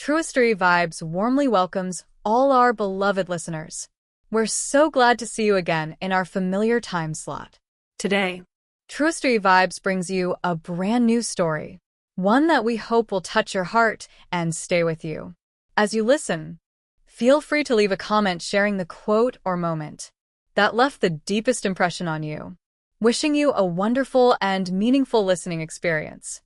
Truistery Vibes warmly welcomes all our beloved listeners. We're so glad to see you again in our familiar time slot. Today, Truistery Vibes brings you a brand new story, one that we hope will touch your heart and stay with you. As you listen, feel free to leave a comment sharing the quote or moment that left the deepest impression on you. Wishing you a wonderful and meaningful listening experience.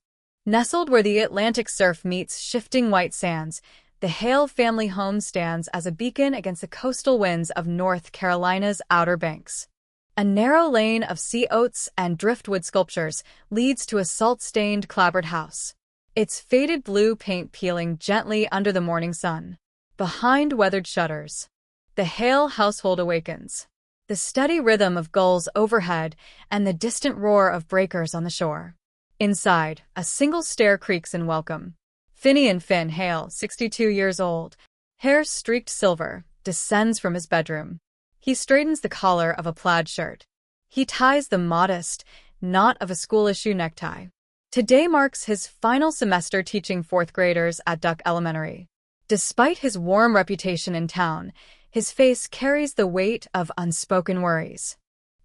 Nestled where the Atlantic surf meets shifting white sands, the Hale family home stands as a beacon against the coastal winds of North Carolina's Outer Banks. A narrow lane of sea oats and driftwood sculptures leads to a salt-stained clapboard house, its faded blue paint peeling gently under the morning sun. Behind weathered shutters, the Hale household awakens. The steady rhythm of gulls overhead and the distant roar of breakers on the shore. Inside, a single stair creaks in welcome. Finian Finn Hale, 62 years old, hair streaked silver, descends from his bedroom. He straightens the collar of a plaid shirt. He ties the modest knot of a school-issue necktie. Today marks his final semester teaching fourth graders at Duck Elementary. Despite his warm reputation in town, his face carries the weight of unspoken worries.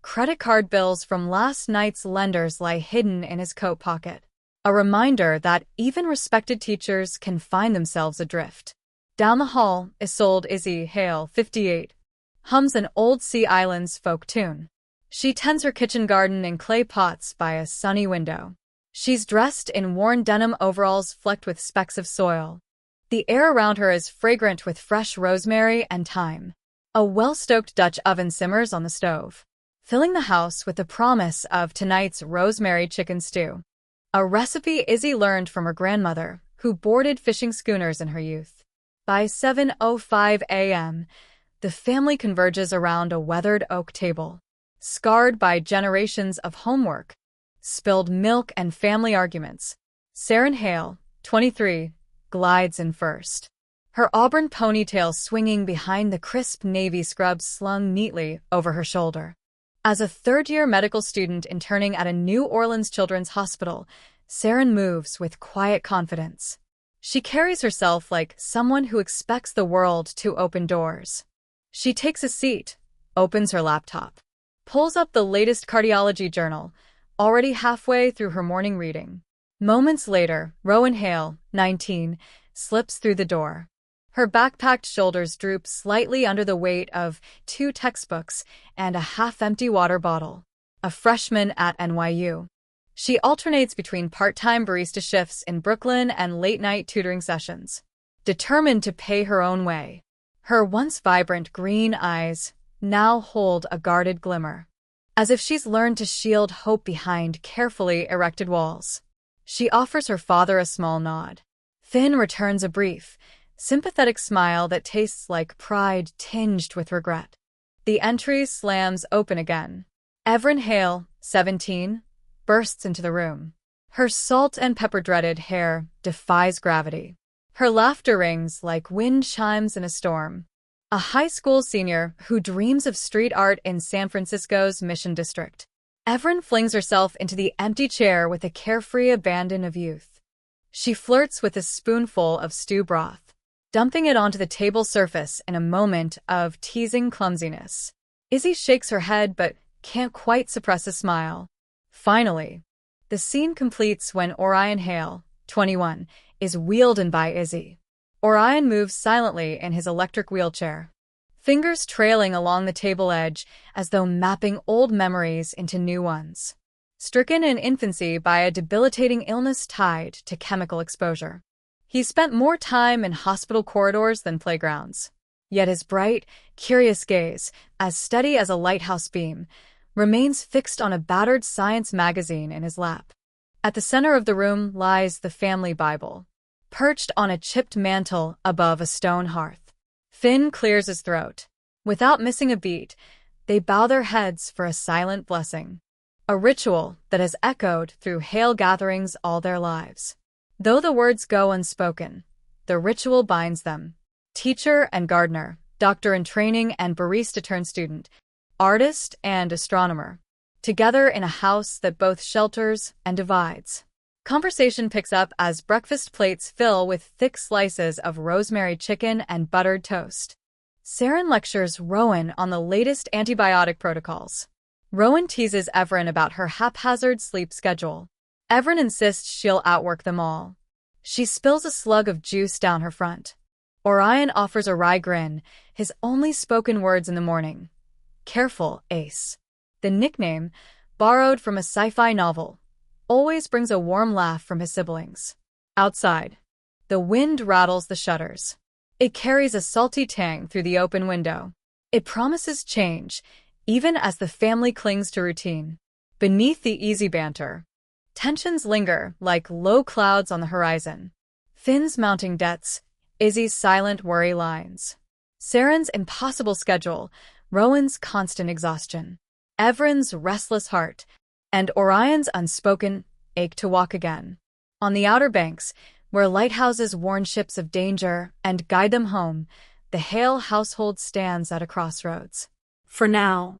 Credit card bills from last night's lenders lie hidden in his coat pocket. A reminder that even respected teachers can find themselves adrift. Down the hall, Isolde Izzy Hale, 58, hums an old Sea Islands folk tune. She tends her kitchen garden in clay pots by a sunny window. She's dressed in worn denim overalls flecked with specks of soil. The air around her is fragrant with fresh rosemary and thyme. A well-stoked Dutch oven simmers on the stove, filling the house with the promise of tonight's rosemary chicken stew. A recipe Izzy learned from her grandmother, who boarded fishing schooners in her youth. By 7:05 a.m., the family converges around a weathered oak table, scarred by generations of homework, spilled milk and family arguments. Saren Hale, 23, glides in first, her auburn ponytail swinging behind the crisp navy scrubs slung neatly over her shoulder. As a third-year medical student interning at a New Orleans children's hospital, Saren moves with quiet confidence. She carries herself like someone who expects the world to open doors. She takes a seat, opens her laptop, pulls up the latest cardiology journal, already halfway through her morning reading. Moments later, Rowan Hale, 19, slips through the door. Her backpacked shoulders droop slightly under the weight of 2 textbooks and a half-empty water bottle. A freshman at NYU. She alternates between part-time barista shifts in Brooklyn and late-night tutoring sessions, determined to pay her own way. Her once vibrant green eyes now hold a guarded glimmer, as if she's learned to shield hope behind carefully erected walls. She offers her father a small nod. Finn returns a brief, sympathetic smile that tastes like pride tinged with regret. The entry slams open again. Evelyn Hale, 17, bursts into the room. Her salt and pepper-dreaded hair defies gravity. Her laughter rings like wind chimes in a storm. A high school senior who dreams of street art in San Francisco's Mission District. Evelyn flings herself into the empty chair with the carefree abandon of youth. She flirts with a spoonful of stew broth, dumping it onto the table surface in a moment of teasing clumsiness. Izzy shakes her head but can't quite suppress a smile. Finally, the scene completes when Orion Hale, 21, is wheeled in by Izzy. Orion moves silently in his electric wheelchair, fingers trailing along the table edge as though mapping old memories into new ones. Stricken in infancy by a debilitating illness tied to chemical exposure, he spent more time in hospital corridors than playgrounds. Yet his bright, curious gaze, as steady as a lighthouse beam, remains fixed on a battered science magazine in his lap. At the center of the room lies the family Bible, perched on a chipped mantel above a stone hearth. Finn clears his throat. Without missing a beat, they bow their heads for a silent blessing, a ritual that has echoed through Hale gatherings all their lives. Though the words go unspoken, the ritual binds them. Teacher and gardener, doctor in training and barista-turned-student, artist and astronomer, together in a house that both shelters and divides. Conversation picks up as breakfast plates fill with thick slices of rosemary chicken and buttered toast. Saren lectures Rowan on the latest antibiotic protocols. Rowan teases Everin about her haphazard sleep schedule. Everin insists she'll outwork them all. She spills a slug of juice down her front. Orion offers a wry grin, his only spoken words in the morning. Careful, Ace. The nickname, borrowed from a sci-fi novel, always brings a warm laugh from his siblings. Outside, the wind rattles the shutters. It carries a salty tang through the open window. It promises change, even as the family clings to routine. Beneath the easy banter, tensions linger like low clouds on the horizon. Finn's mounting debts, Izzy's silent worry lines. Saren's impossible schedule, Rowan's constant exhaustion. Evren's restless heart, and Orion's unspoken ache to walk again. On the Outer Banks, where lighthouses warn ships of danger and guide them home, the Hale household stands at a crossroads. For now,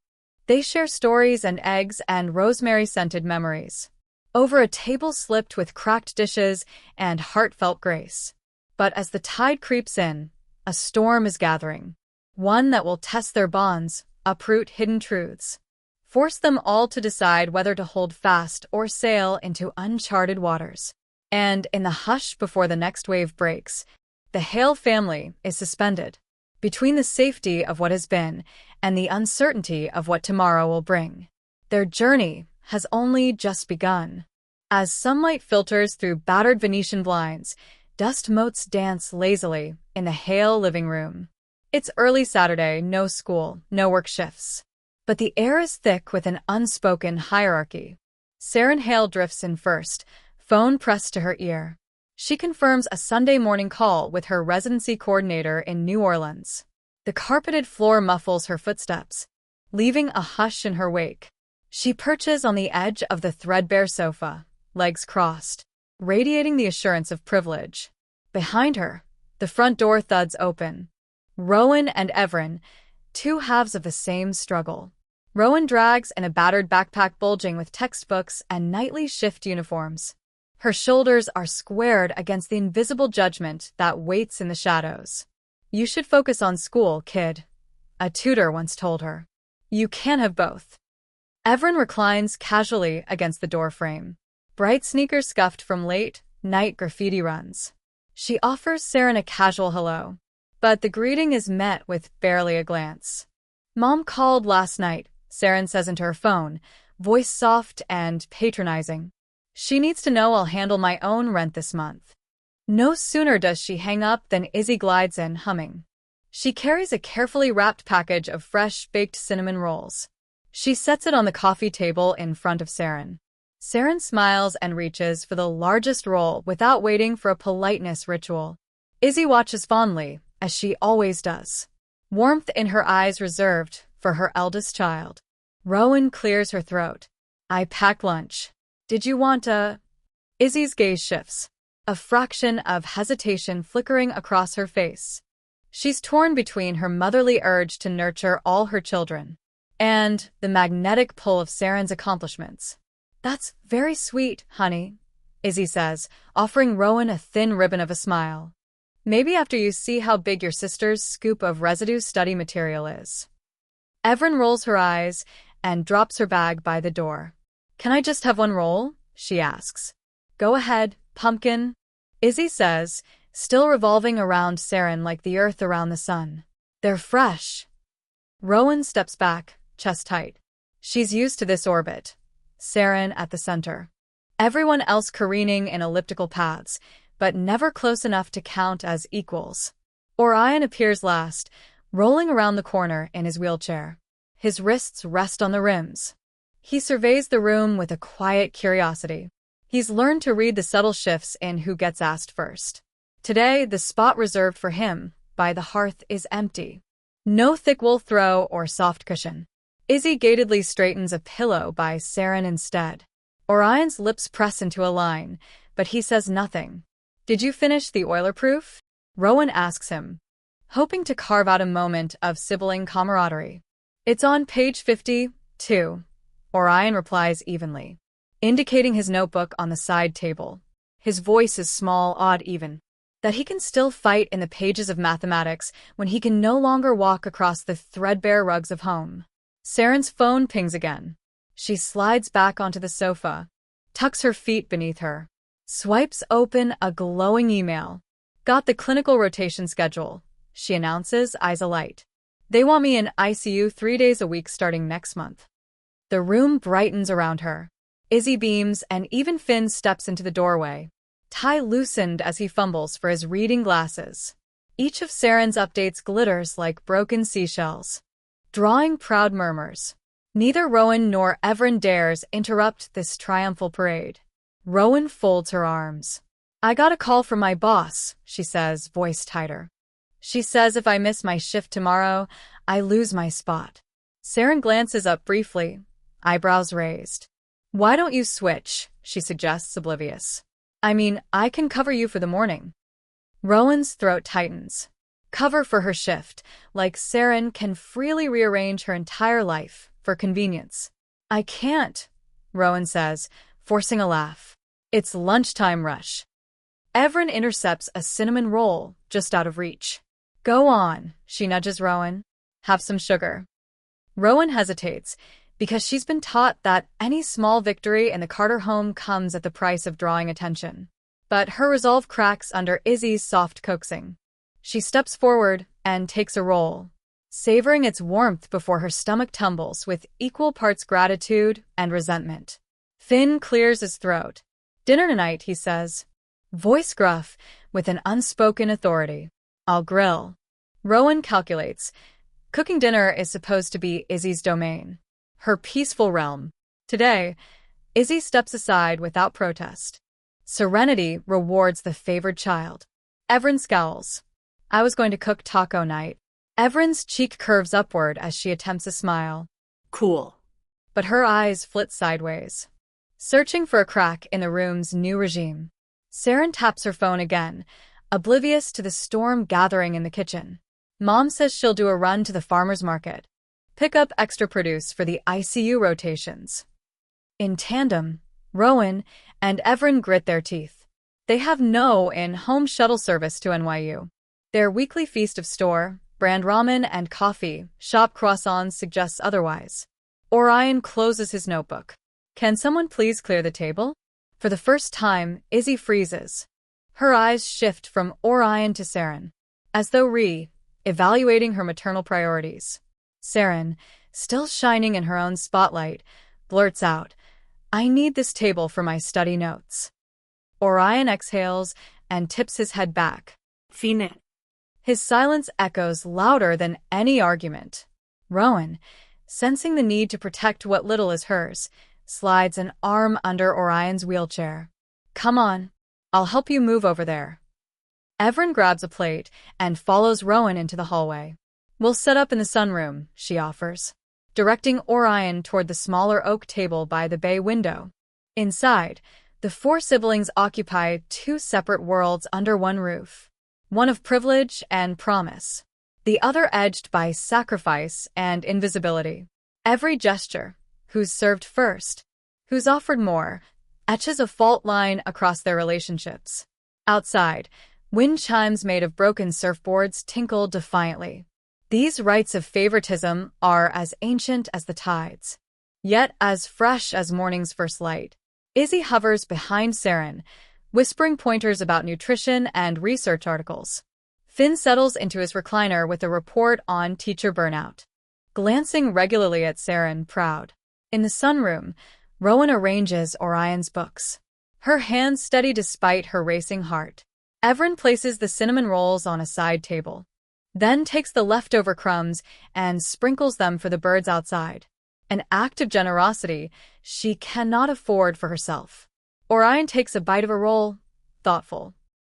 they share stories and eggs and rosemary-scented memories. Over a table slipped with cracked dishes and heartfelt grace. But as the tide creeps in, a storm is gathering. One that will test their bonds, uproot hidden truths, force them all to decide whether to hold fast or sail into uncharted waters. And in the hush before the next wave breaks, the Hale family is suspended between the safety of what has been and the uncertainty of what tomorrow will bring. Their journey has only just begun. As sunlight filters through battered Venetian blinds, dust motes dance lazily in the Hale living room. It's early Saturday, no school, no work shifts. But the air is thick with an unspoken hierarchy. Saren Hale drifts in first, phone pressed to her ear. She confirms a Sunday morning call with her residency coordinator in New Orleans. The carpeted floor muffles her footsteps, leaving a hush in her wake. She perches on the edge of the threadbare sofa, legs crossed, radiating the assurance of privilege. Behind her, the front door thuds open. Rowan and Everin, two halves of the same struggle. Rowan drags in a battered backpack bulging with textbooks and nightly shift uniforms. Her shoulders are squared against the invisible judgment that waits in the shadows. You should focus on school, kid, a tutor once told her. You can't have both. Everin reclines casually against the doorframe, bright sneakers scuffed from late-night graffiti runs. She offers Saren a casual hello, but the greeting is met with barely a glance. Mom called last night, Saren says into her phone, voice soft and patronizing. She needs to know I'll handle my own rent this month. No sooner does she hang up than Izzy glides in, humming. She carries a carefully wrapped package of fresh baked cinnamon rolls. She sets it on the coffee table in front of Saren. Saren smiles and reaches for the largest roll without waiting for a politeness ritual. Izzy watches fondly, as she always does. Warmth in her eyes reserved for her eldest child. Rowan clears her throat. I packed lunch. Did you want a... Izzy's gaze shifts, a fraction of hesitation flickering across her face. She's torn between her motherly urge to nurture all her children and the magnetic pull of Saren's accomplishments. That's very sweet, honey, Izzy says, offering Rowan a thin ribbon of a smile. Maybe after you see how big your sister's scoop of residue study material is. Everin rolls her eyes and drops her bag by the door. Can I just have one roll? She asks. Go ahead, pumpkin, Izzy says, still revolving around Saren like the earth around the sun. They're fresh. Rowan steps back, chest tight. She's used to this orbit. Saren at the center. Everyone else careening in elliptical paths, but never close enough to count as equals. Orion appears last, rolling around the corner in his wheelchair. His wrists rest on the rims. He surveys the room with a quiet curiosity. He's learned to read the subtle shifts in who gets asked first. Today, the spot reserved for him by the hearth is empty. No thick wool throw or soft cushion. Izzy gatedly straightens a pillow by Saren instead. Orion's lips press into a line, but he says nothing. Did you finish the oiler-proof? Rowan asks him, hoping to carve out a moment of sibling camaraderie. It's on page 52. Orion replies evenly. indicating his notebook on the side table. His voice is small, odd even. That he can still fight in the pages of mathematics when he can no longer walk across the threadbare rugs of home. Saren's phone pings again. She slides back onto the sofa, tucks her feet beneath her, swipes open a glowing email. Got the clinical rotation schedule, she announces, eyes alight. They want me in ICU 3 days a week starting next month. The room brightens around her. Izzy beams and even Finn steps into the doorway, tie loosened as he fumbles for his reading glasses. Each of Saren's updates glitters like broken seashells, drawing proud murmurs. Neither Rowan nor Everin dares interrupt this triumphal parade. Rowan folds her arms. I got a call from my boss, she says, voice tighter. She says if I miss my shift tomorrow, I lose my spot. Saren glances up briefly, eyebrows raised. Why don't you switch, she suggests, oblivious. I mean, I can cover you for the morning. Rowan's throat tightens. Cover for her shift, like Saren can freely rearrange her entire life for convenience. I can't, Rowan says, forcing a laugh. It's lunchtime rush. Everin intercepts a cinnamon roll just out of reach. Go on, she nudges Rowan. Have some sugar. Rowan hesitates, because she's been taught that any small victory in the Carter home comes at the price of drawing attention. But her resolve cracks under Izzy's soft coaxing. She steps forward and takes a roll, savoring its warmth before her stomach tumbles with equal parts gratitude and resentment. Finn clears his throat. Dinner tonight, he says, voice gruff with an unspoken authority. I'll grill. Rowan calculates. Cooking dinner is supposed to be Izzy's domain, her peaceful realm. Today, Izzy steps aside without protest. Serenity rewards the favored child. Everin scowls. I was going to cook taco night. Everin's cheek curves upward as she attempts a smile. Cool. But her eyes flit sideways, searching for a crack in the room's new regime. Saren taps her phone again, oblivious to the storm gathering in the kitchen. Mom says she'll do a run to the farmer's market. Pick up extra produce for the ICU rotations. In tandem, Rowan and Everin grit their teeth. They have no in-home shuttle service to NYU. Their weekly feast of store, brand ramen and coffee, shop croissants suggests otherwise. Orion closes his notebook. Can someone please clear the table? For the first time, Izzy freezes. Her eyes shift from Orion to Saren, as though evaluating her maternal priorities. Saren, still shining in her own spotlight, blurts out, I need this table for my study notes. Orion exhales and tips his head back. Finet. His silence echoes louder than any argument. Rowan, sensing the need to protect what little is hers, slides an arm under Orion's wheelchair. Come on, I'll help you move over there. Everin grabs a plate and follows Rowan into the hallway. We'll set up in the sunroom, she offers, directing Orion toward the smaller oak table by the bay window. Inside, the four siblings occupy two separate worlds under one roof, one of privilege and promise, the other edged by sacrifice and invisibility. Every gesture, who's served first, who's offered more, etches a fault line across their relationships. Outside, wind chimes made of broken surfboards tinkle defiantly. These rites of favoritism are as ancient as the tides, yet as fresh as morning's first light. Izzy hovers behind Saren, whispering pointers about nutrition and research articles. Finn settles into his recliner with a report on teacher burnout, glancing regularly at Saren, proud. In the sunroom, Rowan arranges Orion's books, her hands steady despite her racing heart. Everin places the cinnamon rolls on a side table, then takes the leftover crumbs and sprinkles them for the birds outside, an act of generosity she cannot afford for herself. Orion takes a bite of a roll, thoughtful,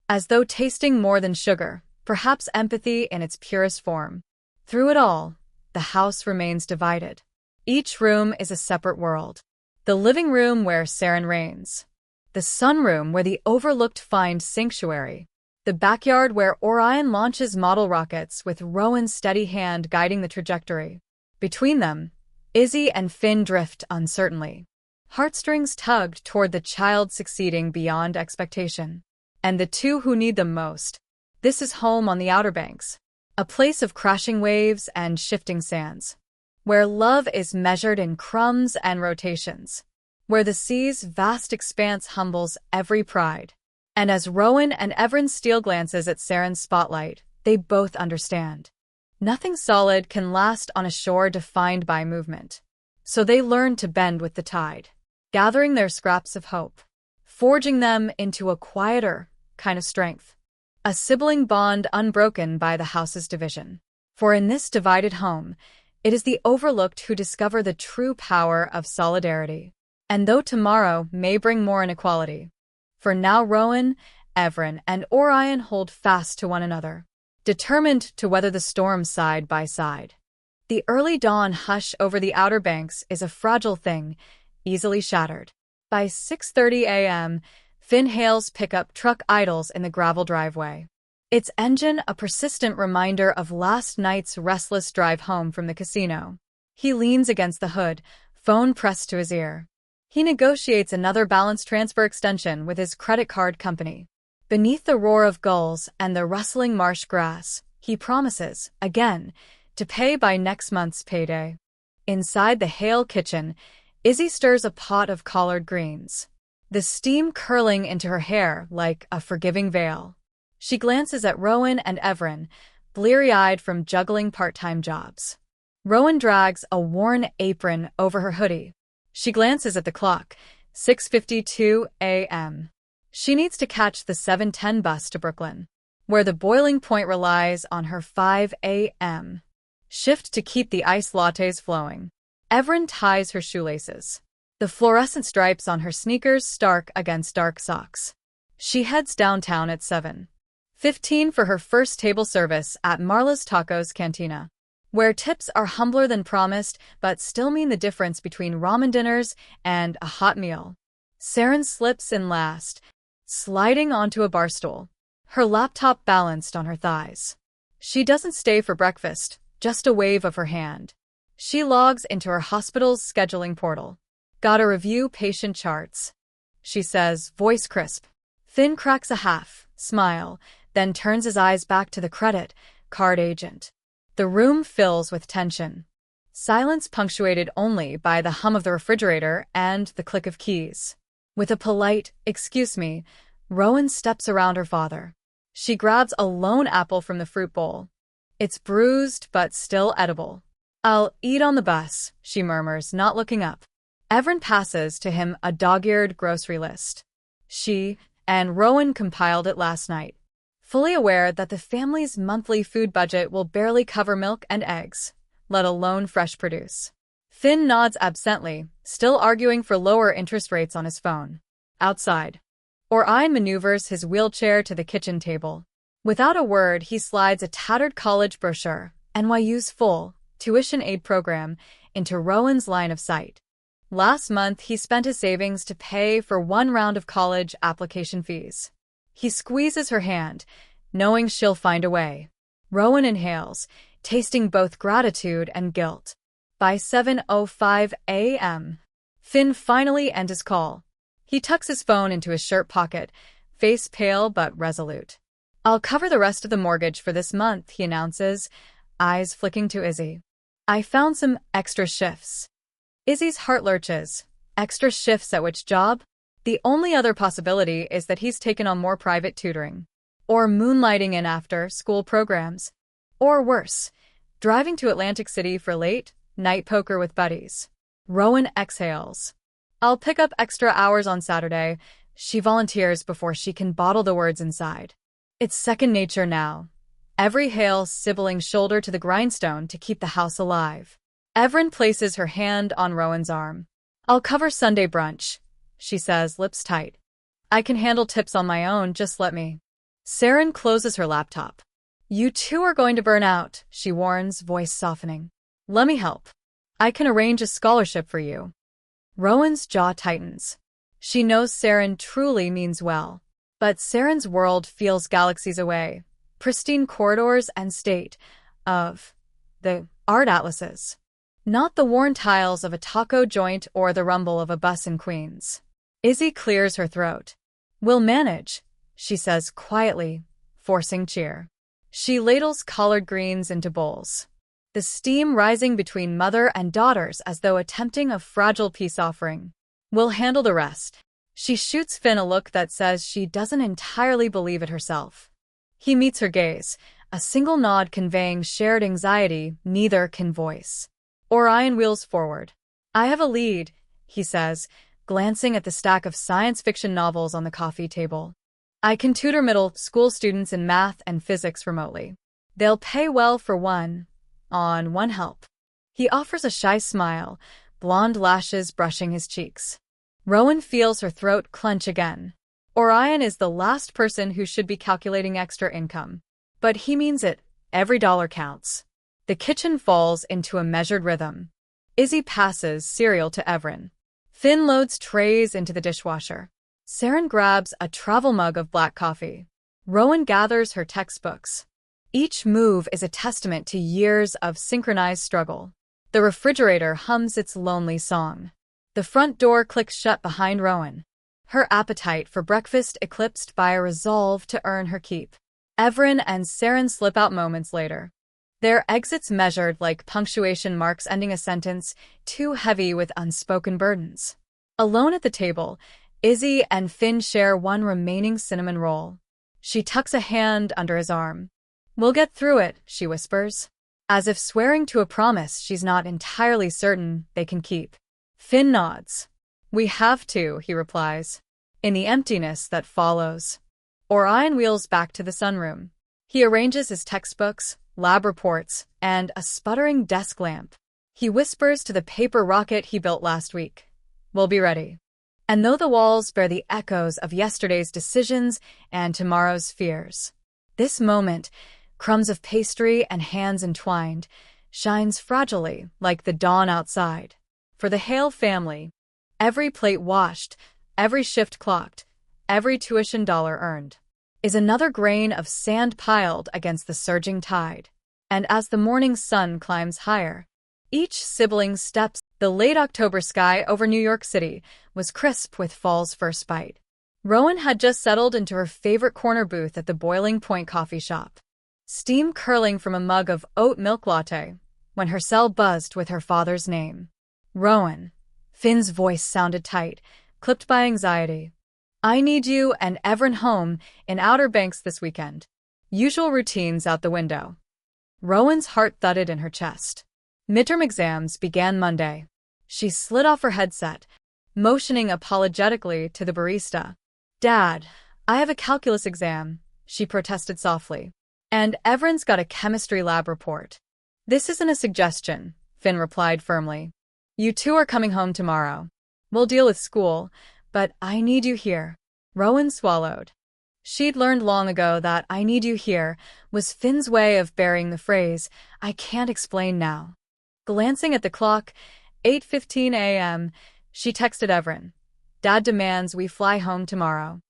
as though tasting more than sugar, perhaps empathy in its purest form. Through it all, the house remains divided. Each room is a separate world. The living room where Saren reigns, the sunroom where the overlooked find sanctuary, the backyard where Orion launches model rockets with Rowan's steady hand guiding the trajectory. Between them, Izzy and Finn drift uncertainly, Heartstrings tugged toward the child succeeding beyond expectation. And the two who need them most. This is home on the Outer Banks, a place of crashing waves and shifting sands, where love is measured in crumbs and rotations, where the sea's vast expanse humbles every pride. And as Rowan and Everin steal glances at Saren's spotlight, they both understand. Nothing solid can last on a shore defined by movement. So they learn to bend with the tide, gathering their scraps of hope, forging them into a quieter kind of strength. A sibling bond unbroken by the house's division. For in this divided home, it is the overlooked who discover the true power of solidarity. And though tomorrow may bring more inequality, for now Rowan, Everin, and Orion hold fast to one another, determined to weather the storm side by side. The early dawn hush over the Outer Banks is a fragile thing, easily shattered. By 6:30 a.m., Finn Hale's pickup truck idles in the gravel driveway. Its engine a persistent reminder of last night's restless drive home from the casino. He leans against the hood, phone pressed to his ear. He negotiates another balance transfer extension with his credit card company. Beneath the roar of gulls and the rustling marsh grass, he promises, again, to pay by next month's payday. Inside the Hale kitchen, Izzy stirs a pot of collard greens, the steam curling into her hair like a forgiving veil. She glances at Rowan and Everin, bleary-eyed from juggling part-time jobs. Rowan drags a worn apron over her hoodie. She glances at the clock, 6:52 a.m. She needs to catch the 7:10 bus to Brooklyn, where the boiling point relies on her 5 a.m. shift to keep the iced lattes flowing. Everin ties her shoelaces, the fluorescent stripes on her sneakers stark against dark socks. She heads downtown at 7:15 for her first table service at Marla's Tacos Cantina, where tips are humbler than promised but still mean the difference between ramen dinners and a hot meal. Saren slips in last, sliding onto a bar stool, her laptop balanced on her thighs. She doesn't stay for breakfast, just a wave of her hand. She logs into her hospital's scheduling portal. Gotta review patient charts, she says, voice crisp. Finn cracks a half smile, then turns his eyes back to the credit card agent. The room fills with tension. Silence punctuated only by the hum of the refrigerator and the click of keys. With a polite, "Excuse me," Rowan steps around her father. She grabs a lone apple from the fruit bowl. It's bruised but still edible. "I'll eat on the bus," she murmurs, not looking up. Everin passes to him a dog-eared grocery list. She and Rowan compiled it last night, fully aware that the family's monthly food budget will barely cover milk and eggs, let alone fresh produce. Finn nods absently, still arguing for lower interest rates on his phone. Outside, Orion maneuvers his wheelchair to the kitchen table. Without a word, he slides a tattered college brochure, NYU's full tuition aid program, into Rowan's line of sight. Last month, he spent his savings to pay for one round of college application fees. He squeezes her hand, knowing she'll find a way. Rowan inhales, tasting both gratitude and guilt. By 7:05 a.m., Finn finally ends his call. He tucks his phone into his shirt pocket, face pale but resolute. "I'll cover the rest of the mortgage for this month," he announces, eyes flicking to Izzy. "I found some extra shifts." Izzy's heart lurches. Extra shifts at which job? The only other possibility is that he's taken on more private tutoring, or moonlighting in after-school programs, or worse, driving to Atlantic City for late-night poker with buddies. Rowan exhales. "I'll pick up extra hours on Saturday," she volunteers before she can bottle the words inside. It's second nature now. Every Hale sibling shoulder to the grindstone to keep the house alive. Everin places her hand on Rowan's arm. "I'll cover Sunday brunch," she says, lips tight. "I can handle tips on my own, just let me." Saren closes her laptop. "You two are going to burn out," she warns, voice softening. "Let me help. I can arrange a scholarship for you." Rowan's jaw tightens. She knows Saren truly means well. But Saren's world feels galaxies away. Pristine corridors and state of the art atlases. not the worn tiles of a taco joint or the rumble of a bus in Queens. Izzy clears her throat. "We'll manage," she says quietly, forcing cheer. She ladles collard greens into bowls, the steam rising between mother and daughters as though attempting a fragile peace offering. "We'll handle the rest." She shoots Finn a look that says she doesn't entirely believe it herself. He meets her gaze, a single nod conveying shared anxiety neither can voice. Orion wheels forward. "I have a lead," he says, glancing at the stack of science fiction novels on the coffee table. "I can tutor middle school students in math and physics remotely. They'll pay well for one help." He offers a shy smile, blonde lashes brushing his cheeks. Rowan feels her throat clench again. Orion is the last person who should be calculating extra income. But he means it. Every dollar counts. The kitchen falls into a measured rhythm. Izzy passes cereal to Everin. Finn loads trays into the dishwasher. Saren grabs a travel mug of black coffee. Rowan gathers her textbooks. Each move is a testament to years of synchronized struggle. The refrigerator hums its lonely song. The front door clicks shut behind Rowan, her appetite for breakfast eclipsed by a resolve to earn her keep. Everin and Saren slip out moments later, their exits measured like punctuation marks ending a sentence too heavy with unspoken burdens. Alone at the table, Izzy and Finn share one remaining cinnamon roll. She tucks a hand under his arm. "We'll get through it," she whispers, as if swearing to a promise she's not entirely certain they can keep. Finn nods. "We have to," he replies. In the emptiness that follows, Orion wheels back to the sunroom. He arranges his textbooks, lab reports, and a sputtering desk lamp. He whispers to the paper rocket he built last week, "We'll be ready." And though the walls bear the echoes of yesterday's decisions and tomorrow's fears, this moment, crumbs of pastry and hands entwined, shines fragilely like the dawn outside. For the Hale family, every plate washed, every shift clocked, every tuition dollar earned, is another grain of sand piled against the surging tide. And as the morning sun climbs higher, each sibling steps. The late October sky over New York City was crisp with fall's first bite. Rowan had just settled into her favorite corner booth at the Boiling Point coffee shop, steam curling from a mug of oat milk latte, when her cell buzzed with her father's name. "Rowan." Finn's voice sounded tight, clipped by anxiety. "I need you and Everin home in Outer Banks this weekend." Usual routines out the window. Rowan's heart thudded in her chest. Midterm exams began Monday. She slid off her headset, motioning apologetically to the barista. "Dad, I have a calculus exam," she protested softly. "And Everin's got a chemistry lab report." "This isn't a suggestion," Finn replied firmly. "You two are coming home tomorrow. We'll deal with school, but I need you here." Rowan swallowed. She'd learned long ago that "I need you here" was Finn's way of burying the phrase, "I can't explain now." Glancing at the clock, 8:15 a.m., she texted Everin. "Dad demands we fly home tomorrow.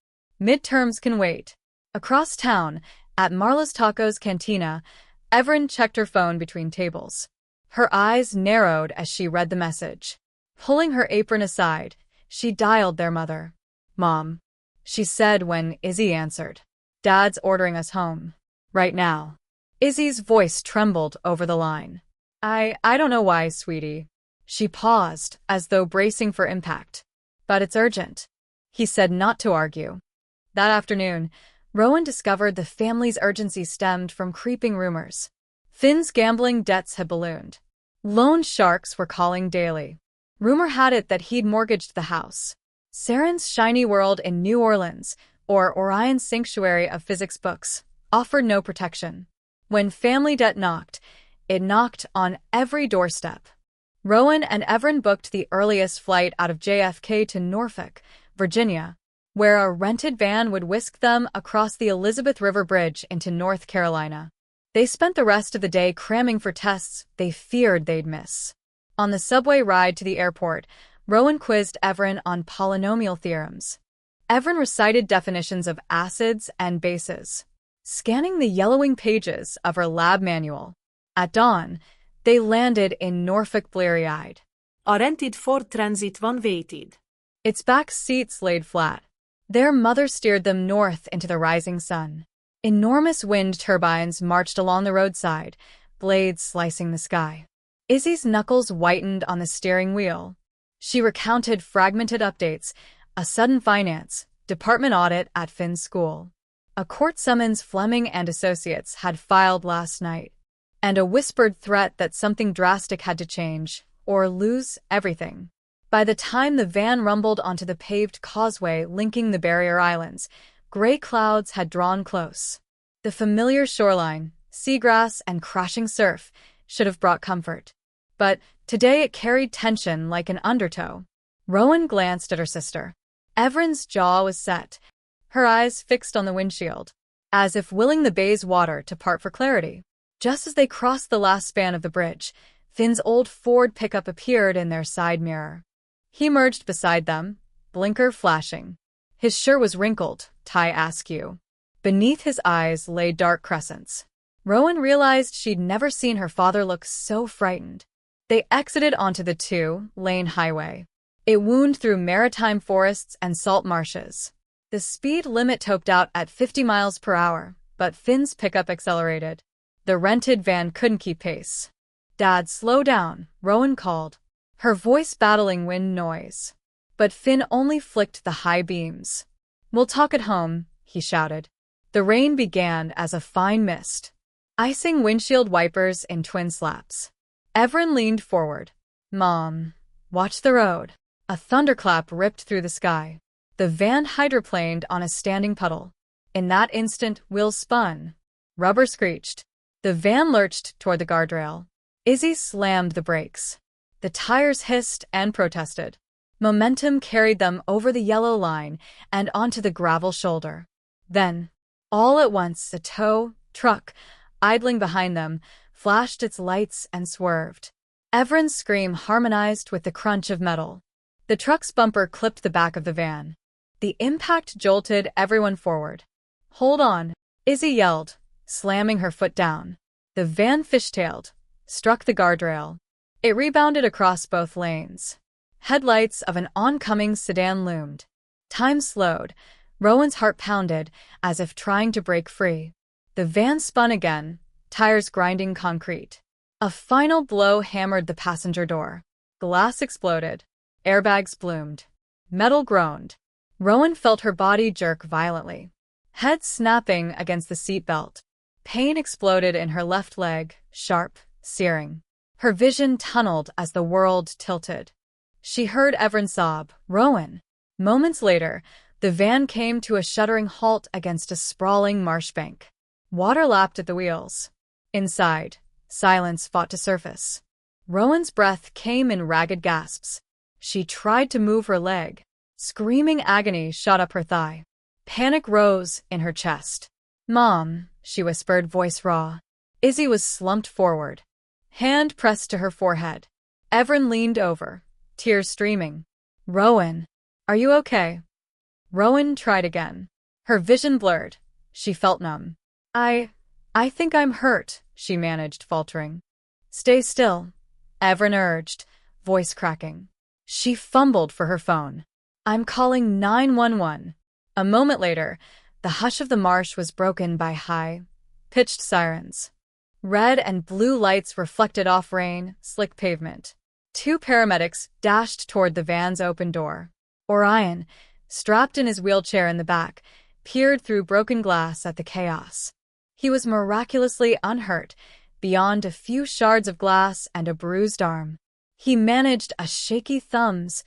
Midterms can wait." Across town, at Marla's Tacos Cantina, Everin checked her phone between tables. Her eyes narrowed as she read the message. Pulling her apron aside, she dialed their mother. "Mom," she said when Izzy answered. "Dad's ordering us home. Right now." Izzy's voice trembled over the line. I don't know why, sweetie." She paused, as though bracing for impact. "But it's urgent," he said, not to argue. That afternoon, Rowan discovered the family's urgency stemmed from creeping rumors. Finn's gambling debts had ballooned. Loan sharks were calling daily. Rumor had it that he'd mortgaged the house. Saren's shiny world in New Orleans, or Orion's sanctuary of physics books, offered no protection. When family debt knocked, it knocked on every doorstep. Rowan and Everin booked the earliest flight out of JFK to Norfolk, Virginia, where a rented van would whisk them across the Elizabeth River Bridge into North Carolina. They spent the rest of the day cramming for tests they feared they'd miss. On the subway ride to the airport, Rowan quizzed Everin on polynomial theorems. Everin recited definitions of acids and bases, scanning the yellowing pages of her lab manual. At dawn, They landed in Norfolk bleary-eyed. A rented Ford Transit van waited. Its back seats laid flat. Their mother steered them north into the rising sun. Enormous wind turbines marched along the roadside, blades slicing the sky. Izzy's knuckles whitened on the steering wheel. She recounted fragmented updates, a sudden finance department audit at Finn's school, a court summons Fleming and associates had filed last night, and a whispered threat that something drastic had to change, or lose everything. By the time the van rumbled onto the paved causeway linking the barrier islands, gray clouds had drawn close. The familiar shoreline, seagrass and crashing surf, should have brought comfort. But today it carried tension like an undertow. Rowan glanced at her sister. Evren's jaw was set, her eyes fixed on the windshield, as if willing the bay's water to part for clarity. Just as they crossed the last span of the bridge, Finn's old Ford pickup appeared in their side mirror. He emerged beside them, blinker flashing. His shirt was wrinkled, tie askew. Beneath his eyes lay dark crescents. Rowan realized she'd never seen her father look so frightened. They exited onto the two-lane highway. It wound through maritime forests and salt marshes. The speed limit topped out at 50 miles per hour, but Finn's pickup accelerated. The rented van couldn't keep pace. "Dad, slow down," Rowan called, her voice battling wind noise. But Finn only flicked the high beams. "We'll talk at home," he shouted. The rain began as a fine mist, icing windshield wipers in twin slaps. Evren leaned forward. "Mom, watch the road." A thunderclap ripped through the sky. The van hydroplaned on a standing puddle. In that instant, wheels spun. Rubber screeched. The van lurched toward the guardrail. Izzy slammed the brakes. The tires hissed and protested. Momentum carried them over the yellow line and onto the gravel shoulder. Then, all at once, a tow truck, idling behind them, flashed its lights and swerved. Evren's scream harmonized with the crunch of metal. The truck's bumper clipped the back of the van. The impact jolted everyone forward. "Hold on," Izzy yelled, slamming her foot down. The van fishtailed, struck the guardrail. It rebounded across both lanes. Headlights of an oncoming sedan loomed. Time slowed. Rowan's heart pounded, as if trying to break free. The van spun again, tires grinding concrete. A final blow hammered the passenger door. Glass exploded. Airbags bloomed. Metal groaned. Rowan felt her body jerk violently. Head snapping against the seatbelt. Pain exploded in her left leg, sharp, searing. Her vision tunneled as the world tilted. She heard Evren sob, "Rowan." Moments later, the van came to a shuddering halt against a sprawling marsh bank. Water lapped at the wheels. Inside, silence fought to surface. Rowan's breath came in ragged gasps. She tried to move her leg. Screaming agony shot up her thigh. Panic rose in her chest. "Mom," she whispered, voice raw. Izzy was slumped forward, hand pressed to her forehead. Evren leaned over, tears streaming. "Rowan, are you okay?" Rowan tried again. Her vision blurred. She felt numb. I think I'm hurt," she managed, faltering. "Stay still," Evren urged, voice cracking. She fumbled for her phone. "I'm calling 911. A moment later, the hush of the marsh was broken by high-pitched sirens. Red and blue lights reflected off rain, slick pavement. Two paramedics dashed toward the van's open door. Orion, strapped in his wheelchair in the back, peered through broken glass at the chaos. He was miraculously unhurt, beyond a few shards of glass and a bruised arm. He managed a shaky thumbs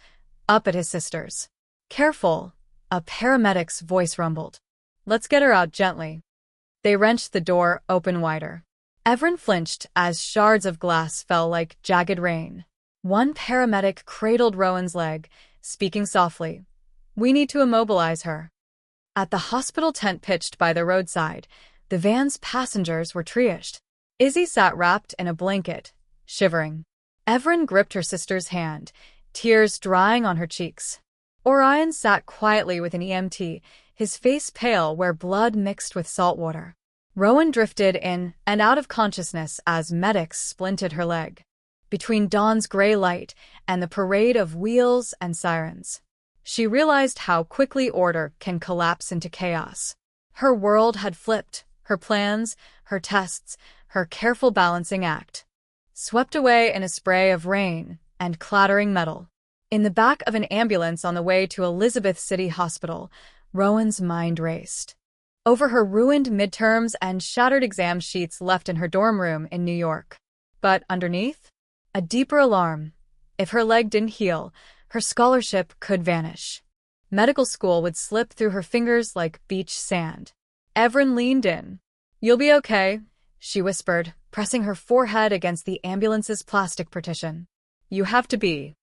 up at his sisters. "Careful," a paramedic's voice rumbled. "Let's get her out gently." They wrenched the door open wider. Evren flinched as shards of glass fell like jagged rain. One paramedic cradled Rowan's leg, speaking softly. "We need to immobilize her." At the hospital tent pitched by the roadside, the van's passengers were triaged. Izzy sat wrapped in a blanket, shivering. Evren gripped her sister's hand, tears drying on her cheeks. Orion sat quietly with an EMT, his face pale where blood mixed with salt water. Rowan drifted in and out of consciousness as medics splinted her leg. Between dawn's gray light and the parade of wheels and sirens, she realized how quickly order can collapse into chaos. Her world had flipped, her plans, her tests, her careful balancing act, swept away in a spray of rain and clattering metal. In the back of an ambulance on the way to Elizabeth City Hospital, Rowan's mind raced over her ruined midterms and shattered exam sheets left in her dorm room in New York. But underneath, a deeper alarm. If her leg didn't heal, her scholarship could vanish. Medical school would slip through her fingers like beach sand. Evren leaned in. "You'll be okay," she whispered, pressing her forehead against the ambulance's plastic partition. "You have to be."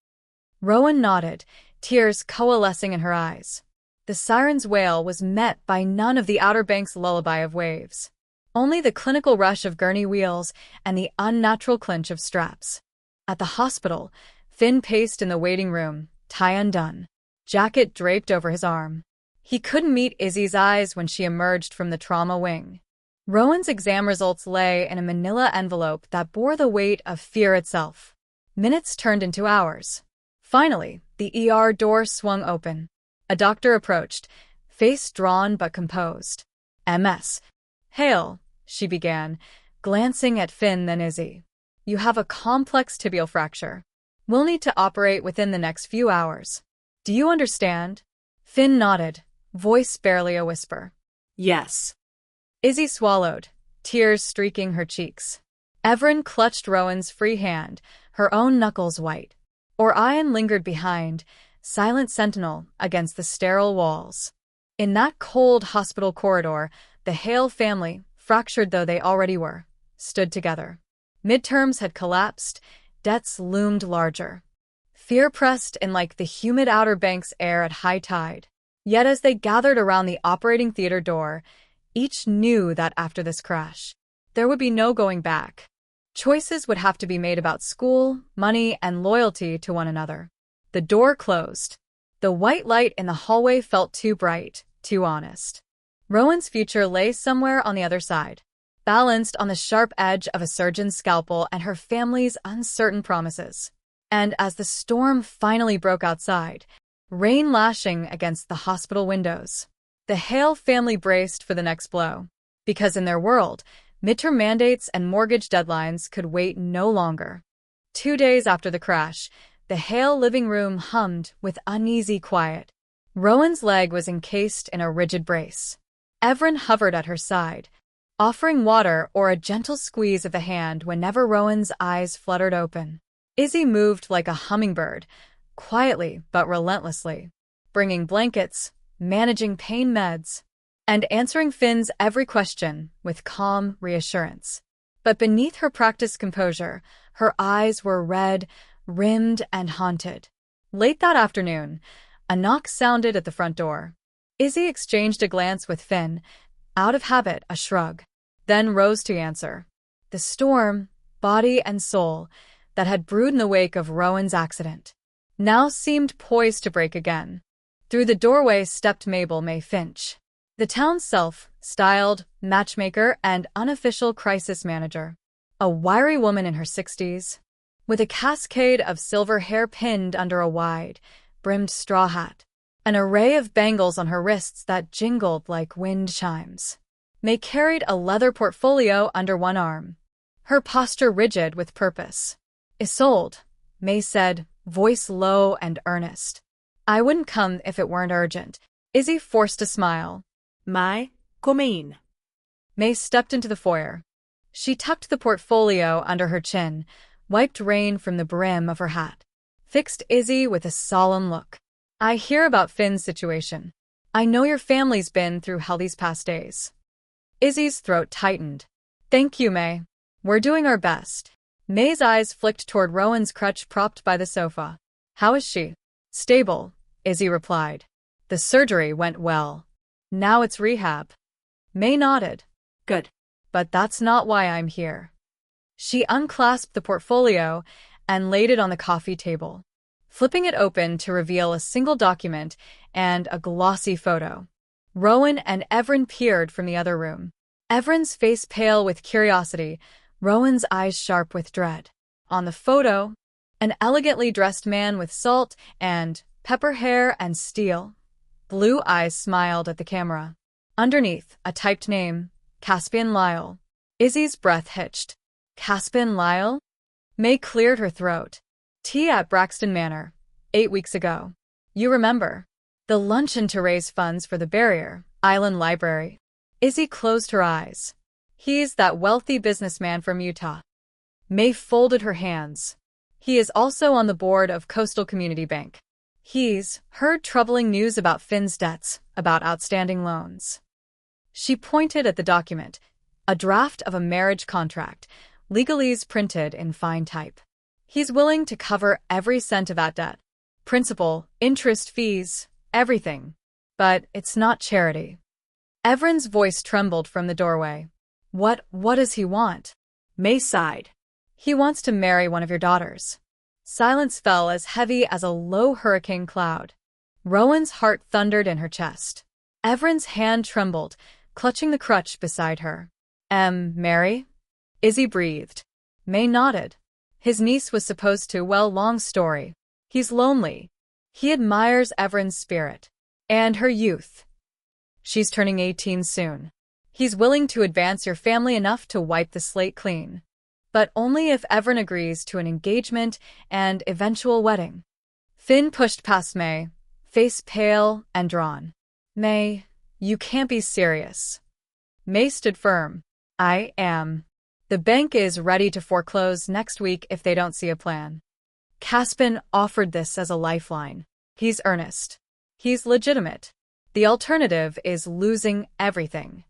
Rowan nodded, tears coalescing in her eyes. The siren's wail was met by none of the Outer Banks' lullaby of waves. Only the clinical rush of gurney wheels and the unnatural clinch of straps. At the hospital, Finn paced in the waiting room, tie undone, jacket draped over his arm. He couldn't meet Izzy's eyes when she emerged from the trauma wing. Rowan's exam results lay in a manila envelope that bore the weight of fear itself. Minutes turned into hours. Finally, the ER door swung open. A doctor approached, face drawn but composed. "MS. Hale," she began, glancing at Finn then Izzy. "You have a complex tibial fracture. We'll need to operate within the next few hours. Do you understand?" Finn nodded, voice barely a whisper. Yes. Izzy swallowed, tears streaking her cheeks. Evren clutched Rowan's free hand, her own knuckles white. Orion lingered behind, silent sentinel against the sterile walls. In that cold hospital corridor, the Hale family, fractured though they already were, stood together. Midterms had collapsed, debts loomed larger. Fear pressed in like the humid Outer Banks air at high tide. Yet as they gathered around the operating theater door, each knew that after this crash, there would be no going back. Choices would have to be made about school, money, and loyalty to one another. The door closed. The white light in the hallway felt too bright, too honest. Rowan's future lay somewhere on the other side, balanced on the sharp edge of a surgeon's scalpel and her family's uncertain promises. And as the storm finally broke outside, rain lashing against the hospital windows, the Hale family braced for the next blow. Because in their world, midterm mandates and mortgage deadlines could wait no longer. 2 days after the crash, the Hale living room hummed with uneasy quiet. Rowan's leg was encased in a rigid brace. Evren hovered at her side, offering water or a gentle squeeze of the hand whenever Rowan's eyes fluttered open. Izzy moved like a hummingbird, quietly but relentlessly, bringing blankets, managing pain meds, and answering Finn's every question with calm reassurance. But beneath her practiced composure, her eyes were red, rimmed, and haunted. Late that afternoon, a knock sounded at the front door. Izzy exchanged a glance with Finn, out of habit a shrug, then rose to answer. The storm, body and soul, that had brewed in the wake of Rowan's accident, now seemed poised to break again. Through the doorway stepped Mabel May Finch, the town's self-styled matchmaker and unofficial crisis manager. A wiry woman in her 60s, with a cascade of silver hair pinned under a wide, brimmed straw hat, an array of bangles on her wrists that jingled like wind chimes. May carried a leather portfolio under one arm, her posture rigid with purpose. "Isolde," May said, voice low and earnest. "I wouldn't come if it weren't urgent." Izzy forced a smile. Mai, come in." May stepped into the foyer. She tucked the portfolio under her chin, wiped rain from the brim of her hat, fixed Izzy with a solemn look. "I hear about Finn's situation. I know your family's been through hell these past days." Izzy's throat tightened. "Thank you, May. We're doing our best." May's eyes flicked toward Rowan's crutch propped by the sofa. "How is she?" "Stable," Izzy replied. "The surgery went well. Now it's rehab." May nodded. Good. "But that's not why I'm here." She unclasped the portfolio and laid it on the coffee table, flipping it open to reveal a single document and a glossy photo. Rowan and Evren peered from the other room. Evren's face pale with curiosity, Rowan's eyes sharp with dread. On the photo, an elegantly dressed man with salt and pepper hair and steel blue eyes smiled at the camera. Underneath, a typed name, Caspian Lyle. Izzy's breath hitched. Caspian Lyle? May cleared her throat. Tea at Braxton Manor, 8 weeks ago. You remember. The luncheon to raise funds for the Barrier Island Library. Izzy closed her eyes. He's that wealthy businessman from Utah. May folded her hands. He is also on the board of Coastal Community Bank. He's heard troubling news about Finn's debts, about outstanding loans. She pointed at the document, a draft of a marriage contract, legalese printed in fine type. He's willing to cover every cent of that debt. Principal, interest, fees, everything. But it's not charity. Evren's voice trembled from the doorway. What does he want? May sighed. He wants to marry one of your daughters. Silence fell as heavy as a low hurricane cloud. Rowan's heart thundered in her chest. Evren's hand trembled, clutching the crutch beside her. Mary? Izzy breathed. May nodded. His niece was supposed to, well, long story. He's lonely. He admires Evren's spirit. And her youth. She's turning 18 soon. He's willing to advance your family enough to wipe the slate clean. But only if Evren agrees to an engagement and eventual wedding. Finn pushed past May, face pale and drawn. May, you can't be serious. May stood firm. I am. The bank is ready to foreclose next week if they don't see a plan. Caspian offered this as a lifeline. He's earnest. He's legitimate. The alternative is losing everything.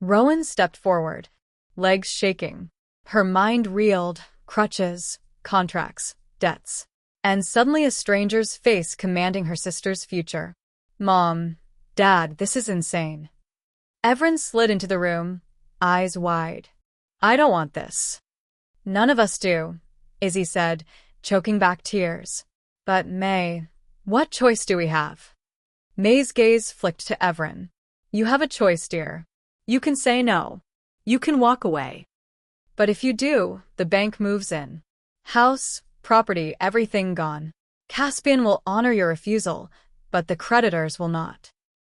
Rowan stepped forward, legs shaking. Her mind reeled, crutches, contracts, debts, and suddenly a stranger's face commanding her sister's future. Mom, Dad, this is insane. Evren slid into the room, eyes wide. I don't want this. None of us do, Izzy said, choking back tears. But May, what choice do we have? May's gaze flicked to Evren. You have a choice, dear. You can say no. You can walk away. But if you do, the bank moves in. House, property, everything gone. Caspian will honor your refusal, but the creditors will not.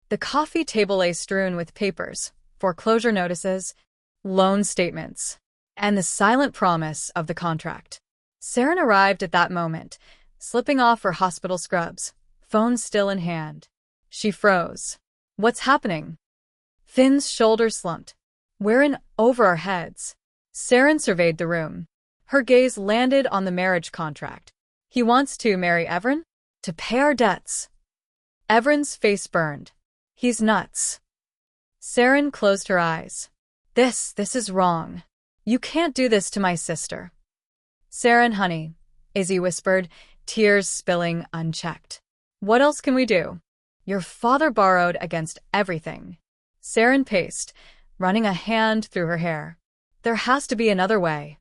The coffee table lay strewn with papers, foreclosure notices, loan statements, and the silent promise of the contract. Saren arrived at that moment, slipping off her hospital scrubs, phone still in hand. She froze. What's happening? Finn's shoulders slumped. We're in over our heads. Saren surveyed the room. Her gaze landed on the marriage contract. He wants to marry Evren? To pay our debts. Evren's face burned. He's nuts. Saren closed her eyes. This is wrong. You can't do this to my sister. Saren, honey, Izzy whispered, tears spilling unchecked. What else can we do? Your father borrowed against everything. Saren paced, running a hand through her hair. There has to be another way.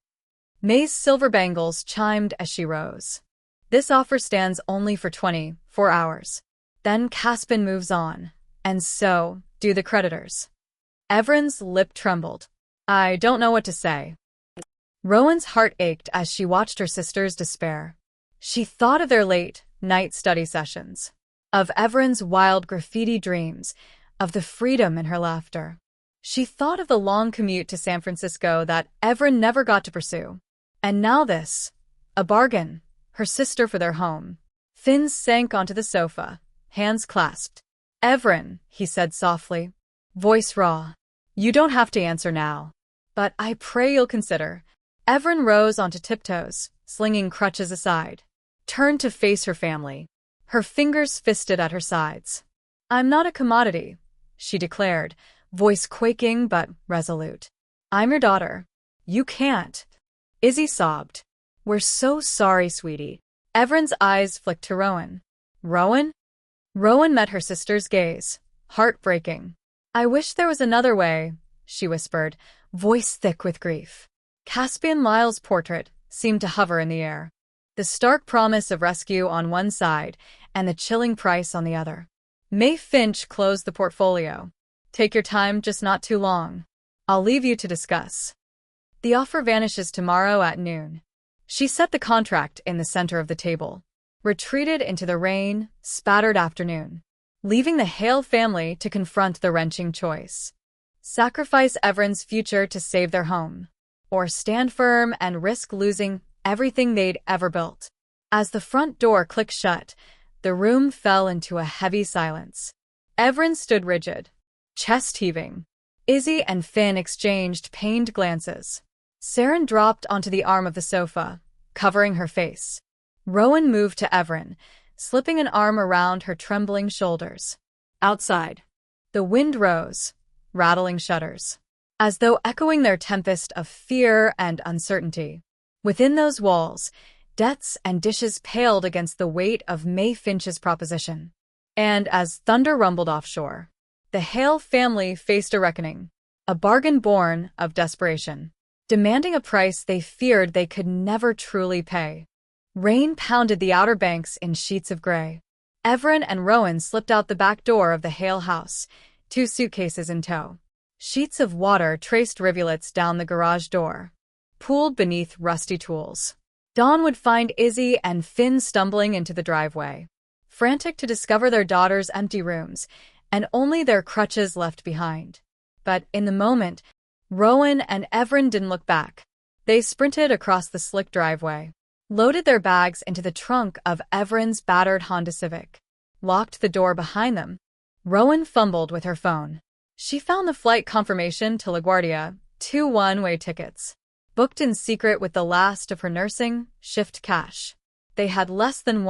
May's silver bangles chimed as she rose. This offer stands only for 24 hours. Then Caspian moves on, and so do the creditors. Evren's lip trembled. I don't know what to say. Rowan's heart ached as she watched her sister's despair. She thought of their late-night study sessions, of Evren's wild graffiti dreams, of the freedom in her laughter. She thought of the long commute to San Francisco that Evren never got to pursue. And now this, a bargain, her sister for their home. Finn sank onto the sofa, hands clasped. Evren, he said softly, voice raw. You don't have to answer now. But I pray you'll consider. Evren rose onto tiptoes, slinging crutches aside. Turned to face her family. Her fingers fisted at her sides. I'm not a commodity, she declared, voice quaking but resolute. I'm your daughter. You can't. Izzy sobbed. We're so sorry, sweetie. Evren's eyes flicked to Rowan. Rowan? Rowan met her sister's gaze, heartbreaking. I wish there was another way, she whispered, voice thick with grief. Caspian Lyle's portrait seemed to hover in the air. The stark promise of rescue on one side and the chilling price on the other. May Finch closed the portfolio. Take your time, just not too long. I'll leave you to discuss. The offer vanishes tomorrow at noon. She set the contract in the center of the table, retreated into the rain, spattered afternoon, leaving the Hale family to confront the wrenching choice. Sacrifice Everett's future to save their home, or stand firm and risk losing everything they'd ever built. As the front door clicked shut, the room fell into a heavy silence. Everett stood rigid, chest heaving. Izzy and Finn exchanged pained glances. Saren dropped onto the arm of the sofa, covering her face. Rowan moved to Everett, slipping an arm around her trembling shoulders. Outside. The wind rose, rattling shutters, as though echoing their tempest of fear and uncertainty. Within those walls, debts and dishes paled against the weight of May Finch's proposition. And as thunder rumbled offshore, the Hale family faced a reckoning, a bargain born of desperation, demanding a price they feared they could never truly pay. Rain pounded the Outer Banks in sheets of gray. Everett and Rowan slipped out the back door of the Hale house, 2 suitcases in tow. Sheets of water traced rivulets down the garage door, pooled beneath rusty tools. Dawn would find Izzy and Finn stumbling into the driveway, frantic to discover their daughter's empty rooms and only their crutches left behind. But in the moment, Rowan and Everett didn't look back. They sprinted across the slick driveway, loaded their bags into the trunk of Everett's battered Honda Civic, locked the door behind them. Rowan fumbled with her phone. She found the flight confirmation to LaGuardia, 2 one-way tickets, booked in secret with the last of her nursing shift cash. They had less than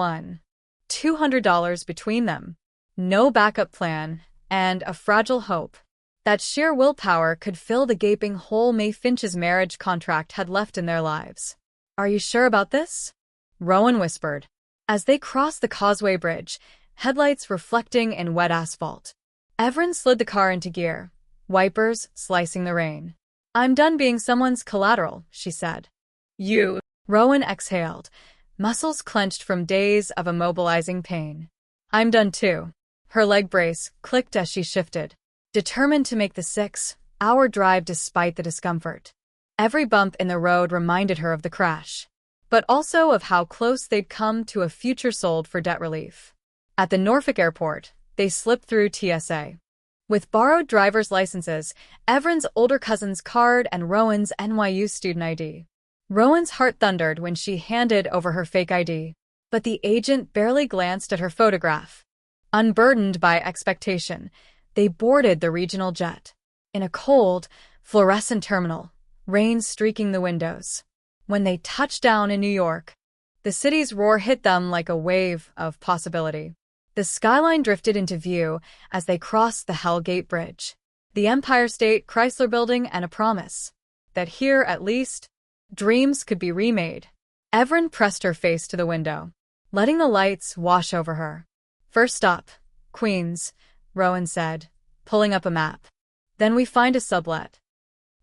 $200 between them, no backup plan, and a fragile hope that sheer willpower could fill the gaping hole May Finch's marriage contract had left in their lives. "Are you sure about this?" Rowan whispered, as they crossed the Causeway Bridge, headlights reflecting in wet asphalt. Everett slid the car into gear, wipers slicing the rain. "I'm done being someone's collateral," she said. You. Rowan exhaled, muscles clenched from days of immobilizing pain. "I'm done too." Her leg brace clicked as she shifted, determined to make the 6-hour drive despite the discomfort. Every bump in the road reminded her of the crash, but also of how close they'd come to a future sold for debt relief. At the Norfolk airport, they slipped through TSA. With borrowed driver's licenses, Everett's older cousin's card, and Rowan's NYU student ID. Rowan's heart thundered when she handed over her fake ID, but the agent barely glanced at her photograph. Unburdened by expectation, they boarded the regional jet. In a cold, fluorescent terminal, rain streaking the windows. When they touched down in New York, the city's roar hit them like a wave of possibility. The skyline drifted into view as they crossed the Hell Gate Bridge, the Empire State Chrysler Building, and a promise that here, at least, dreams could be remade. Everett pressed her face to the window, letting the lights wash over her. "First stop, Queens," Rowan said, pulling up a map. "Then we find a sublet."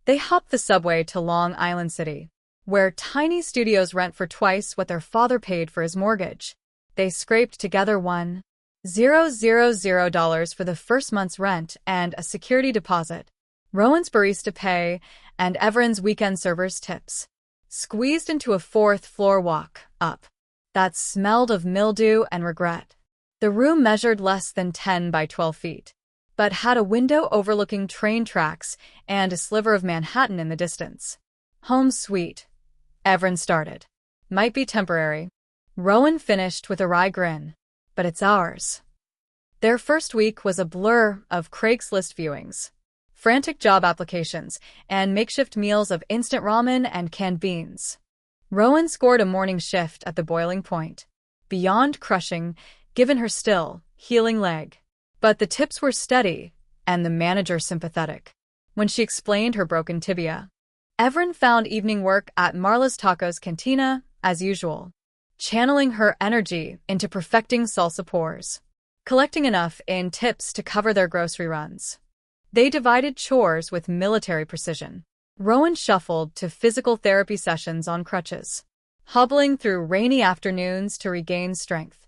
They hopped the subway to Long Island City, where tiny studios rent for twice what their father paid for his mortgage. They scraped together $1,000 for the first month's rent and a security deposit, Rowan's barista pay, and Everett's weekend servers' tips. Squeezed into a 4th-floor walk-up that smelled of mildew and regret. The room measured less than 10 by 12 feet, but had a window overlooking train tracks and a sliver of Manhattan in the distance. "Home sweet," Everett started. "Might be temporary." Rowan finished with a wry grin. "But it's ours." Their first week was a blur of Craigslist viewings, frantic job applications, and makeshift meals of instant ramen and canned beans. Rowan scored a morning shift at the boiling point, beyond crushing, given her still, healing leg. But the tips were steady, and the manager sympathetic. When she explained her broken tibia, Everett found evening work at Marla's Tacos Cantina, as usual, channeling her energy into perfecting salsa pours, collecting enough in tips to cover their grocery runs. They divided chores with military precision. Rowan shuffled to physical therapy sessions on crutches, hobbling through rainy afternoons to regain strength.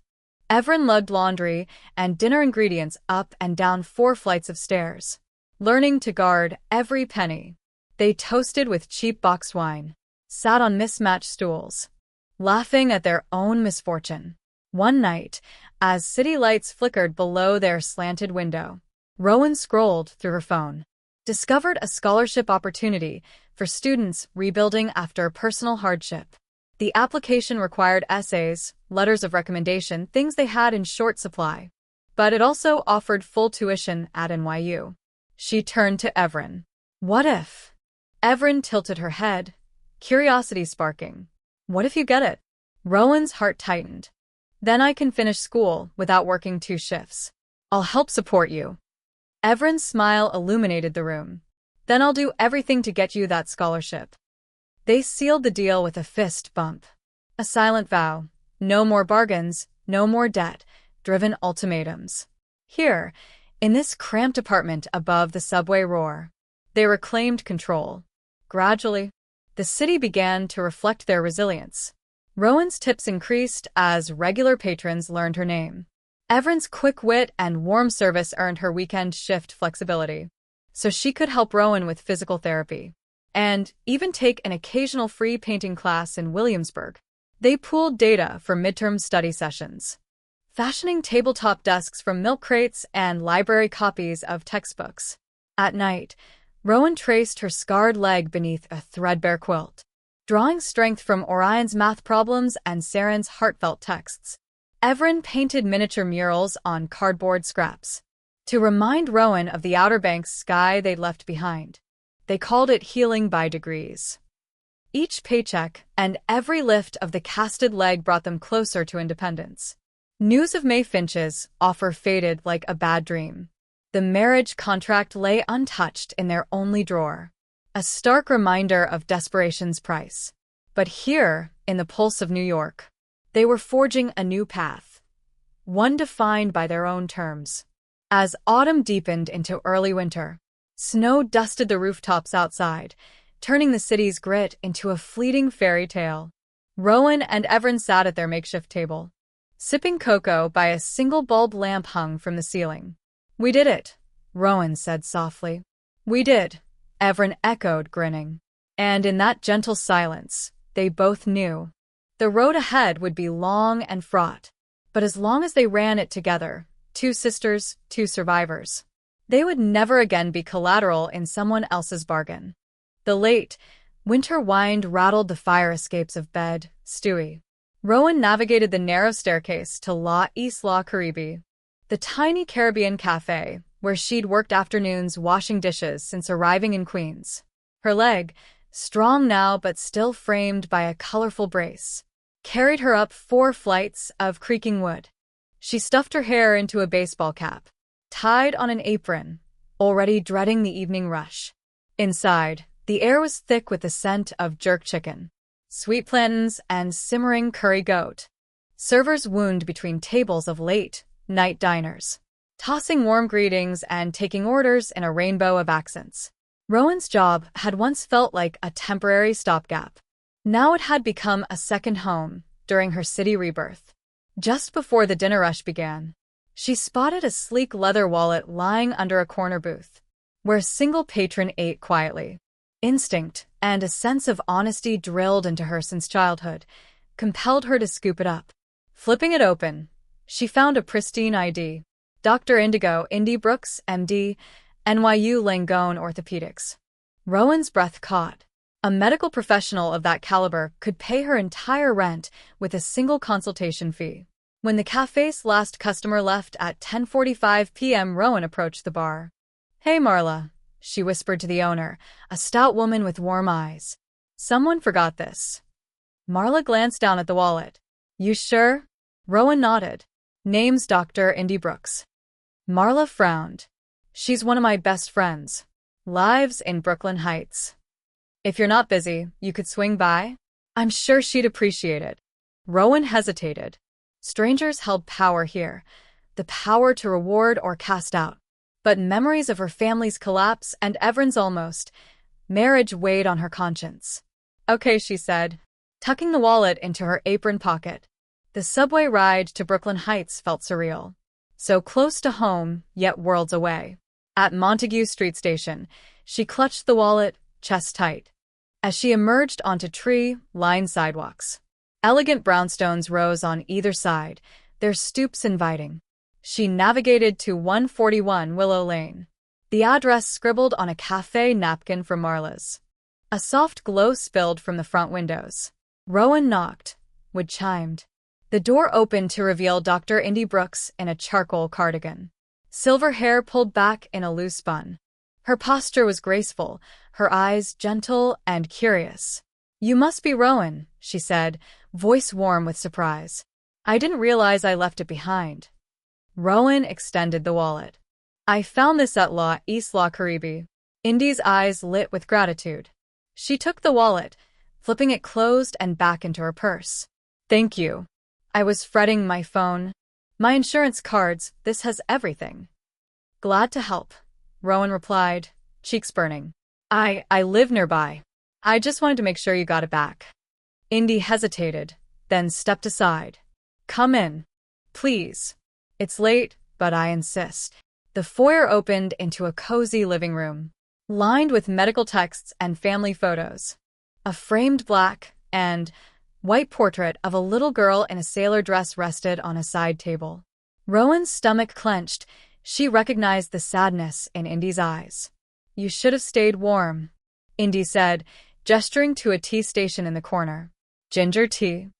Everett lugged laundry and dinner ingredients up and down 4 flights of stairs, learning to guard every penny. They toasted with cheap boxed wine, sat on mismatched stools, laughing at their own misfortune. One night, as city lights flickered below their slanted window, Rowan scrolled through her phone, discovered a scholarship opportunity for students rebuilding after personal hardship. The application required essays, letters of recommendation, things they had in short supply. But it also offered full tuition at NYU. She turned to Evren. What if? Evren tilted her head, curiosity sparking. What if you get it? Rowan's heart tightened. Then I can finish school without working 2 shifts. I'll help support you. Evren's smile illuminated the room. Then I'll do everything to get you that scholarship. They sealed the deal with a fist bump. A silent vow. No more bargains, no more debt-driven ultimatums. Here, in this cramped apartment above the subway roar, they reclaimed control. Gradually, the city began to reflect their resilience. Rowan's tips increased as regular patrons learned her name. Evren's quick wit and warm service earned her weekend shift flexibility, so she could help Rowan with physical therapy, and even take an occasional free painting class in Williamsburg. They pooled data for midterm study sessions, fashioning tabletop desks from milk crates and library copies of textbooks. At night, Rowan traced her scarred leg beneath a threadbare quilt, drawing strength from Orion's math problems and Saren's heartfelt texts. Evren painted miniature murals on cardboard scraps to remind Rowan of the Outer Banks sky they'd left behind. They called it healing by degrees. Each paycheck and every lift of the casted leg brought them closer to independence. News of May Finch's offer faded like a bad dream. The marriage contract lay untouched in their only drawer, a stark reminder of desperation's price. But here, in the pulse of New York, they were forging a new path, one defined by their own terms. As autumn deepened into early winter, snow dusted the rooftops outside, turning the city's grit into a fleeting fairy tale. Rowan and Evren sat at their makeshift table, sipping cocoa by a single bulb lamp hung from the ceiling. We did it, Rowan said softly. We did, Evren echoed, grinning. And in that gentle silence, they both knew. The road ahead would be long and fraught, but as long as they ran it together, 2 sisters, 2 survivors, they would never again be collateral in someone else's bargain. The late winter wind rattled the fire escapes of bed, Stewie. Rowan navigated the narrow staircase to La Isla Caribe, the tiny Caribbean cafe where she'd worked afternoons washing dishes since arriving in Queens. Her leg, strong now but still framed by a colorful brace, carried her up 4 flights of creaking wood. She stuffed her hair into a baseball cap, tied on an apron, already dreading the evening rush. Inside, the air was thick with the scent of jerk chicken, sweet plantains, and simmering curry goat. Servers wound between tables of late-night diners, tossing warm greetings and taking orders in a rainbow of accents. Rowan's job had once felt like a temporary stopgap. Now it had become a second home during her city rebirth. Just before the dinner rush began, she spotted a sleek leather wallet lying under a corner booth, where a single patron ate quietly. Instinct and a sense of honesty drilled into her since childhood compelled her to scoop it up. Flipping it open, she found a pristine ID. Dr. Indigo Indy Brooks, MD, NYU Langone Orthopedics. Rowan's breath caught. A medical professional of that caliber could pay her entire rent with a single consultation fee. When the cafe's last customer left at 10:45 p.m., Rowan approached the bar. Hey, Marla, she whispered to the owner, a stout woman with warm eyes. Someone forgot this. Marla glanced down at the wallet. You sure? Rowan nodded. Name's Dr. Indy Brooks. Marla frowned. She's one of my best friends. Lives in Brooklyn Heights. If you're not busy, you could swing by? I'm sure she'd appreciate it. Rowan hesitated. Strangers held power here, the power to reward or cast out. But memories of her family's collapse and Evren's almost marriage weighed on her conscience. Okay, she said, tucking the wallet into her apron pocket. The subway ride to Brooklyn Heights felt surreal. So close to home, yet worlds away. At Montague Street Station, she clutched the wallet, chest tight. As she emerged onto tree-lined sidewalks, elegant brownstones rose on either side, their stoops inviting. She navigated to 141 Willow Lane, the address scribbled on a cafe napkin from Marla's. A soft glow spilled from the front windows. Rowan knocked. Wood chimed. The door opened to reveal Dr. Indy Brooks in a charcoal cardigan. Silver hair pulled back in a loose bun. Her posture was graceful, her eyes gentle and curious. "You must be Rowan," she said, voice warm with surprise. "I didn't realize I left it behind." Rowan extended the wallet. "I found this at East La Caribe." Indy's eyes lit with gratitude. She took the wallet, flipping it closed and back into her purse. "Thank you. I was fretting my phone. My insurance cards, this has everything." "Glad to help," Rowan replied, cheeks burning. I live nearby. I just wanted to make sure you got it back." Indy hesitated, then stepped aside. "Come in. Please. It's late, but I insist." The foyer opened into a cozy living room, lined with medical texts and family photos. A framed black and white portrait of a little girl in a sailor dress rested on a side table. Rowan's stomach clenched. She recognized the sadness in Indy's eyes. "You should have stayed warm," Indy said, gesturing to a tea station in the corner. "Ginger tea?"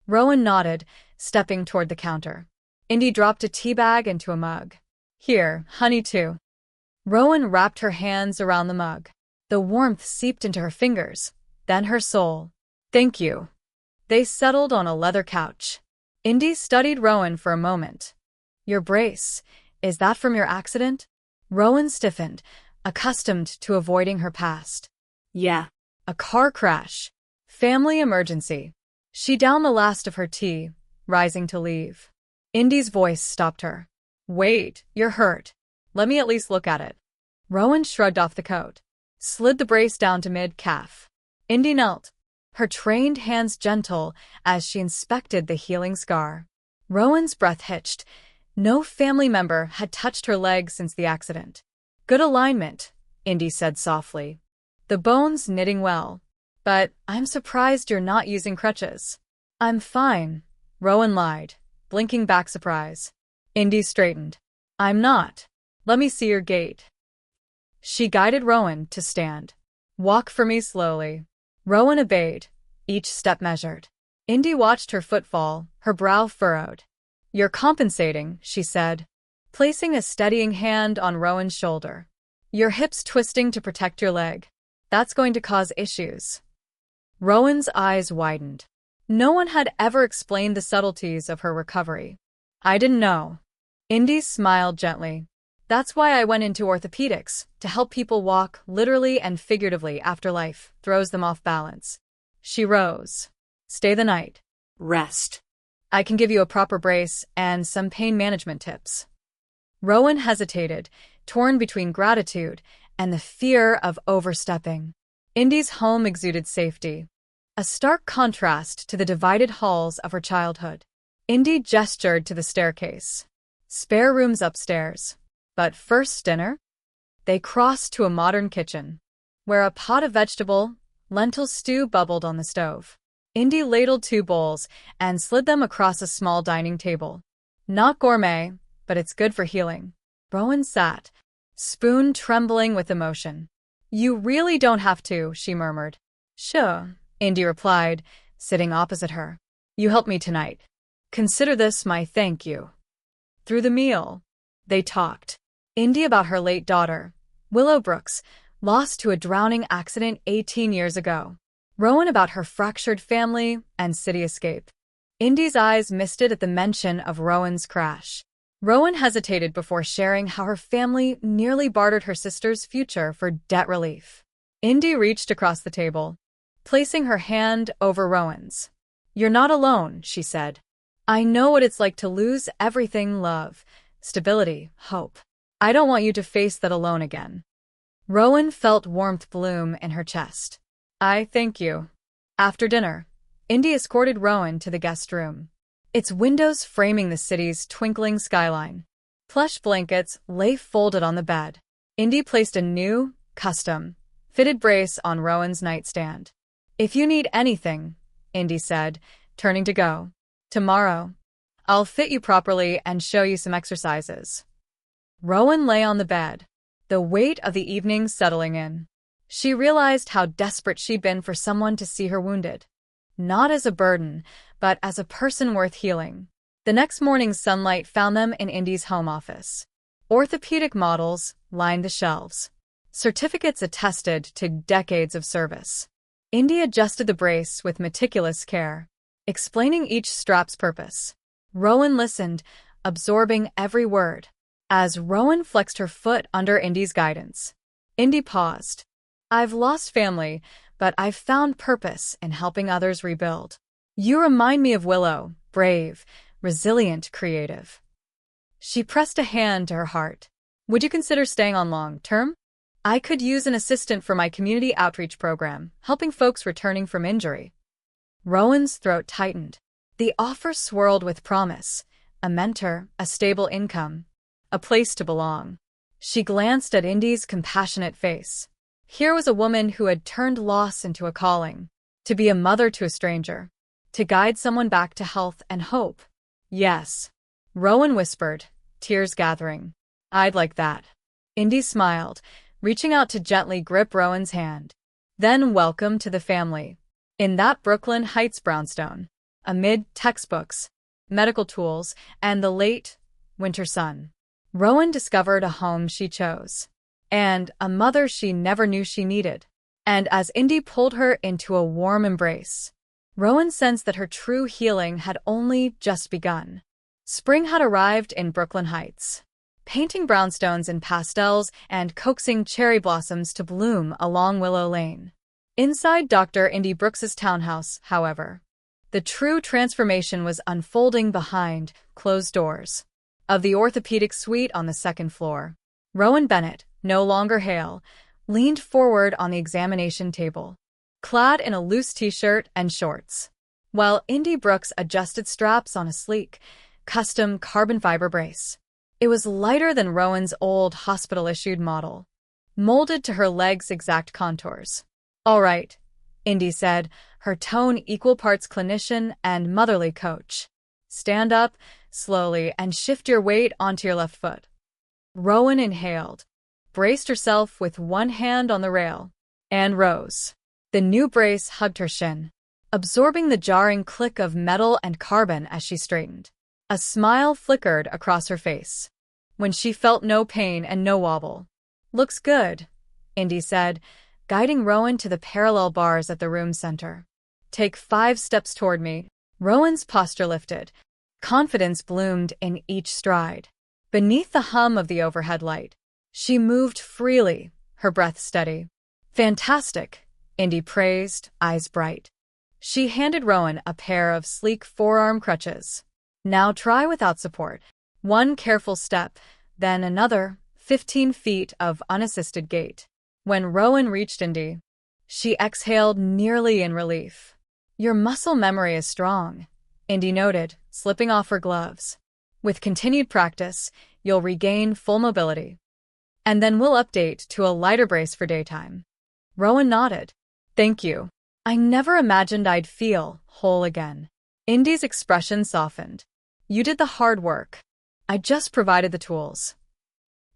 Rowan nodded, stepping toward the counter. Indy dropped a tea bag into a mug. "Here, honey too." Rowan wrapped her hands around the mug. The warmth seeped into her fingers, then her soul. "Thank you." They settled on a leather couch. Indy studied Rowan for a moment. "Your brace, is that from your accident?" Rowan stiffened, accustomed to avoiding her past. "Yeah." "A car crash. Family emergency." She downed the last of her tea, rising to leave. Indy's voice stopped her. "Wait, you're hurt. Let me at least look at it." Rowan shrugged off the coat, slid the brace down to mid-calf. Indy knelt, her trained hands gentle as she inspected the healing scar. Rowan's breath hitched. No family member had touched her leg since the accident. "Good alignment," Indy said softly. "The bones knitting well. But I'm surprised you're not using crutches." "I'm fine," Rowan lied, blinking back surprise. Indy straightened. "I'm not. Let me see your gait." She guided Rowan to stand. "Walk for me slowly." Rowan obeyed, each step measured. Indy watched her footfall, her brow furrowed. "You're compensating," she said, placing a steadying hand on Rowan's shoulder. "Your hips twisting to protect your leg. That's going to cause issues." Rowan's eyes widened. No one had ever explained the subtleties of her recovery. "I didn't know." Indy smiled gently. "That's why I went into orthopedics, to help people walk literally and figuratively after life throws them off balance." She rose. "Stay the night. Rest. I can give you a proper brace and some pain management tips." Rowan hesitated, torn between gratitude and the fear of overstepping. Indy's home exuded safety, a stark contrast to the divided halls of her childhood. Indy gestured to the staircase. "Spare rooms upstairs. But first dinner?" They crossed to a modern kitchen, where a pot of lentil stew bubbled on the stove. Indy ladled 2 bowls and slid them across a small dining table. "Not gourmet, but it's good for healing." Rowan sat, spoon trembling with emotion. "You really don't have to," she murmured. "Sure," Indy replied, sitting opposite her. "You helped me tonight. Consider this my thank you." Through the meal, they talked. Indy about her late daughter, Willow Brooks, lost to a drowning accident 18 years ago. Rowan about her fractured family and city escape. Indy's eyes misted at the mention of Rowan's crash. Rowan hesitated before sharing how her family nearly bartered her sister's future for debt relief. Indy reached across the table, placing her hand over Rowan's. "You're not alone," she said. "I know what it's like to lose everything: love, stability, hope. I don't want you to face that alone again." Rowan felt warmth bloom in her chest. "I thank you." After dinner, Indy escorted Rowan to the guest room, its windows framing the city's twinkling skyline. Plush blankets lay folded on the bed. Indy placed a new, custom fitted brace on Rowan's nightstand. If you need anything, Indy said, turning to go. Tomorrow, I'll fit you properly and show you some exercises. Rowan lay on the bed, the weight of the evening settling in. She realized how desperate she'd been for someone to see her wounded. Not as a burden, but as a person worth healing. The next morning's sunlight found them in Indy's home office. Orthopedic models lined the shelves. Certificates attested to decades of service. Indy adjusted the brace with meticulous care, explaining each strap's purpose. Rowan listened, absorbing every word. As Rowan flexed her foot under Indy's guidance, Indy paused. I've lost family, but I've found purpose in helping others rebuild. You remind me of Willow, brave, resilient, creative. She pressed a hand to her heart. Would you consider staying on long term? I could use an assistant for my community outreach program, helping folks returning from injury. Rowan's throat tightened. The offer swirled with promise, a mentor, a stable income, a place to belong. She glanced at Indy's compassionate face. Here was a woman who had turned loss into a calling, to be a mother to a stranger, to guide someone back to health and hope. Yes, Rowan whispered, tears gathering. I'd like that. Indy smiled, reaching out to gently grip Rowan's hand. Then welcome to the family. In that Brooklyn Heights brownstone, amid textbooks, medical tools, and the late winter sun, Rowan discovered a home she chose, and a mother she never knew she needed. And as Indy pulled her into a warm embrace, Rowan sensed that her true healing had only just begun. Spring had arrived in Brooklyn Heights, painting brownstones in pastels and coaxing cherry blossoms to bloom along Willow Lane. Inside Dr. Indy Brooks's townhouse, however, the true transformation was unfolding behind closed doors. Of the orthopedic suite on the second floor, Rowan Bennett, no longer Hale, leaned forward on the examination table, clad in a loose t-shirt and shorts, while Indy Brooks adjusted straps on a sleek, custom carbon fiber brace. It was lighter than Rowan's old hospital-issued model, molded to her legs' exact contours. All right, Indy said, her tone equal parts clinician and motherly coach. Stand up, slowly, and shift your weight onto your left foot. Rowan inhaled, braced herself with one hand on the rail, and rose. The new brace hugged her shin, absorbing the jarring click of metal and carbon as she straightened. A smile flickered across her face, when she felt no pain and no wobble. Looks good, Indy said, guiding Rowan to the parallel bars at the room's center. Take 5 steps toward me. Rowan's posture lifted. Confidence bloomed in each stride. Beneath the hum of the overhead light, she moved freely, her breath steady. Fantastic, Indy praised, eyes bright. She handed Rowan a pair of sleek forearm crutches. Now try without support. One careful step, then another, 15 feet of unassisted gait. When Rowan reached Indy, she exhaled nearly in relief. Your muscle memory is strong, Indy noted, slipping off her gloves. With continued practice, you'll regain full mobility. And then we'll update to a lighter brace for daytime. Rowan nodded. Thank you. I never imagined I'd feel whole again. Indy's expression softened. You did the hard work. I just provided the tools.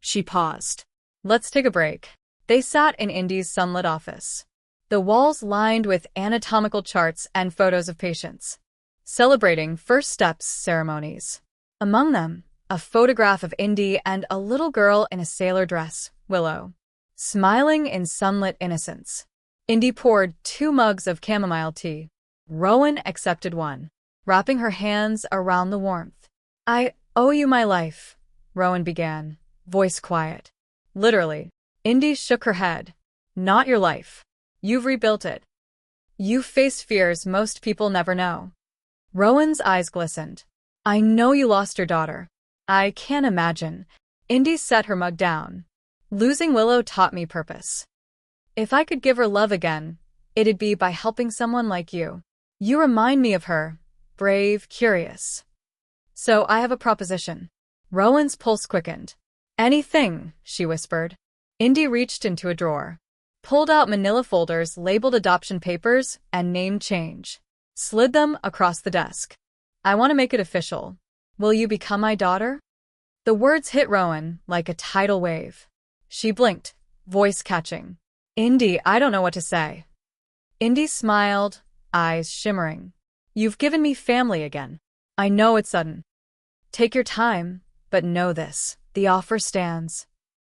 She paused. Let's take a break. They sat in Indy's sunlit office, the walls lined with anatomical charts and photos of patients, celebrating first steps ceremonies. Among them, a photograph of Indy and a little girl in a sailor dress, Willow, smiling in sunlit innocence. Indy poured 2 mugs of chamomile tea. Rowan accepted one, wrapping her hands around the warmth. I owe you my life, Rowan began, voice quiet. Literally. Indy shook her head. Not your life. You've rebuilt it. You've faced fears most people never know. Rowan's eyes glistened. I know you lost your daughter. I can't imagine. Indy set her mug down. Losing Willow taught me purpose. If I could give her love again, it'd be by helping someone like you. You remind me of her, brave, curious. So I have a proposition. Rowan's pulse quickened. Anything, she whispered. Indy reached into a drawer, pulled out manila folders labeled adoption papers and name change, slid them across the desk. I want to make it official. Will you become my daughter? The words hit Rowan like a tidal wave. She blinked, voice catching. Indy, I don't know what to say. Indy smiled, eyes shimmering. You've given me family again. I know it's sudden. Take your time, but know this. The offer stands.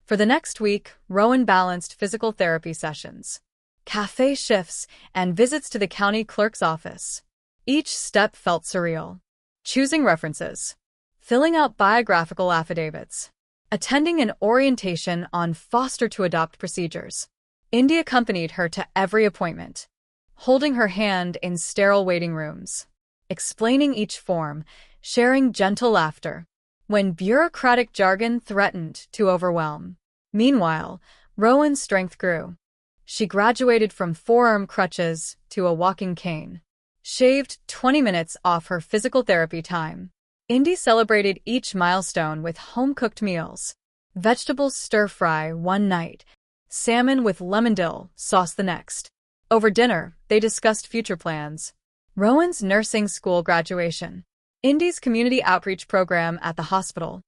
For the next week, Rowan balanced physical therapy sessions, cafe shifts, and visits to the county clerk's office. Each step felt surreal. Choosing references, filling out biographical affidavits, attending an orientation on foster-to-adopt procedures. Indy accompanied her to every appointment, holding her hand in sterile waiting rooms, explaining each form, sharing gentle laughter, when bureaucratic jargon threatened to overwhelm. Meanwhile, Rowan's strength grew. She graduated from forearm crutches to a walking cane, shaved 20 minutes off her physical therapy time. Indy celebrated each milestone with home-cooked meals, vegetables stir-fry one night, salmon with lemon dill sauce the next. Over dinner, they discussed future plans. Rowan's nursing school graduation, Indy's community outreach program at the hospital,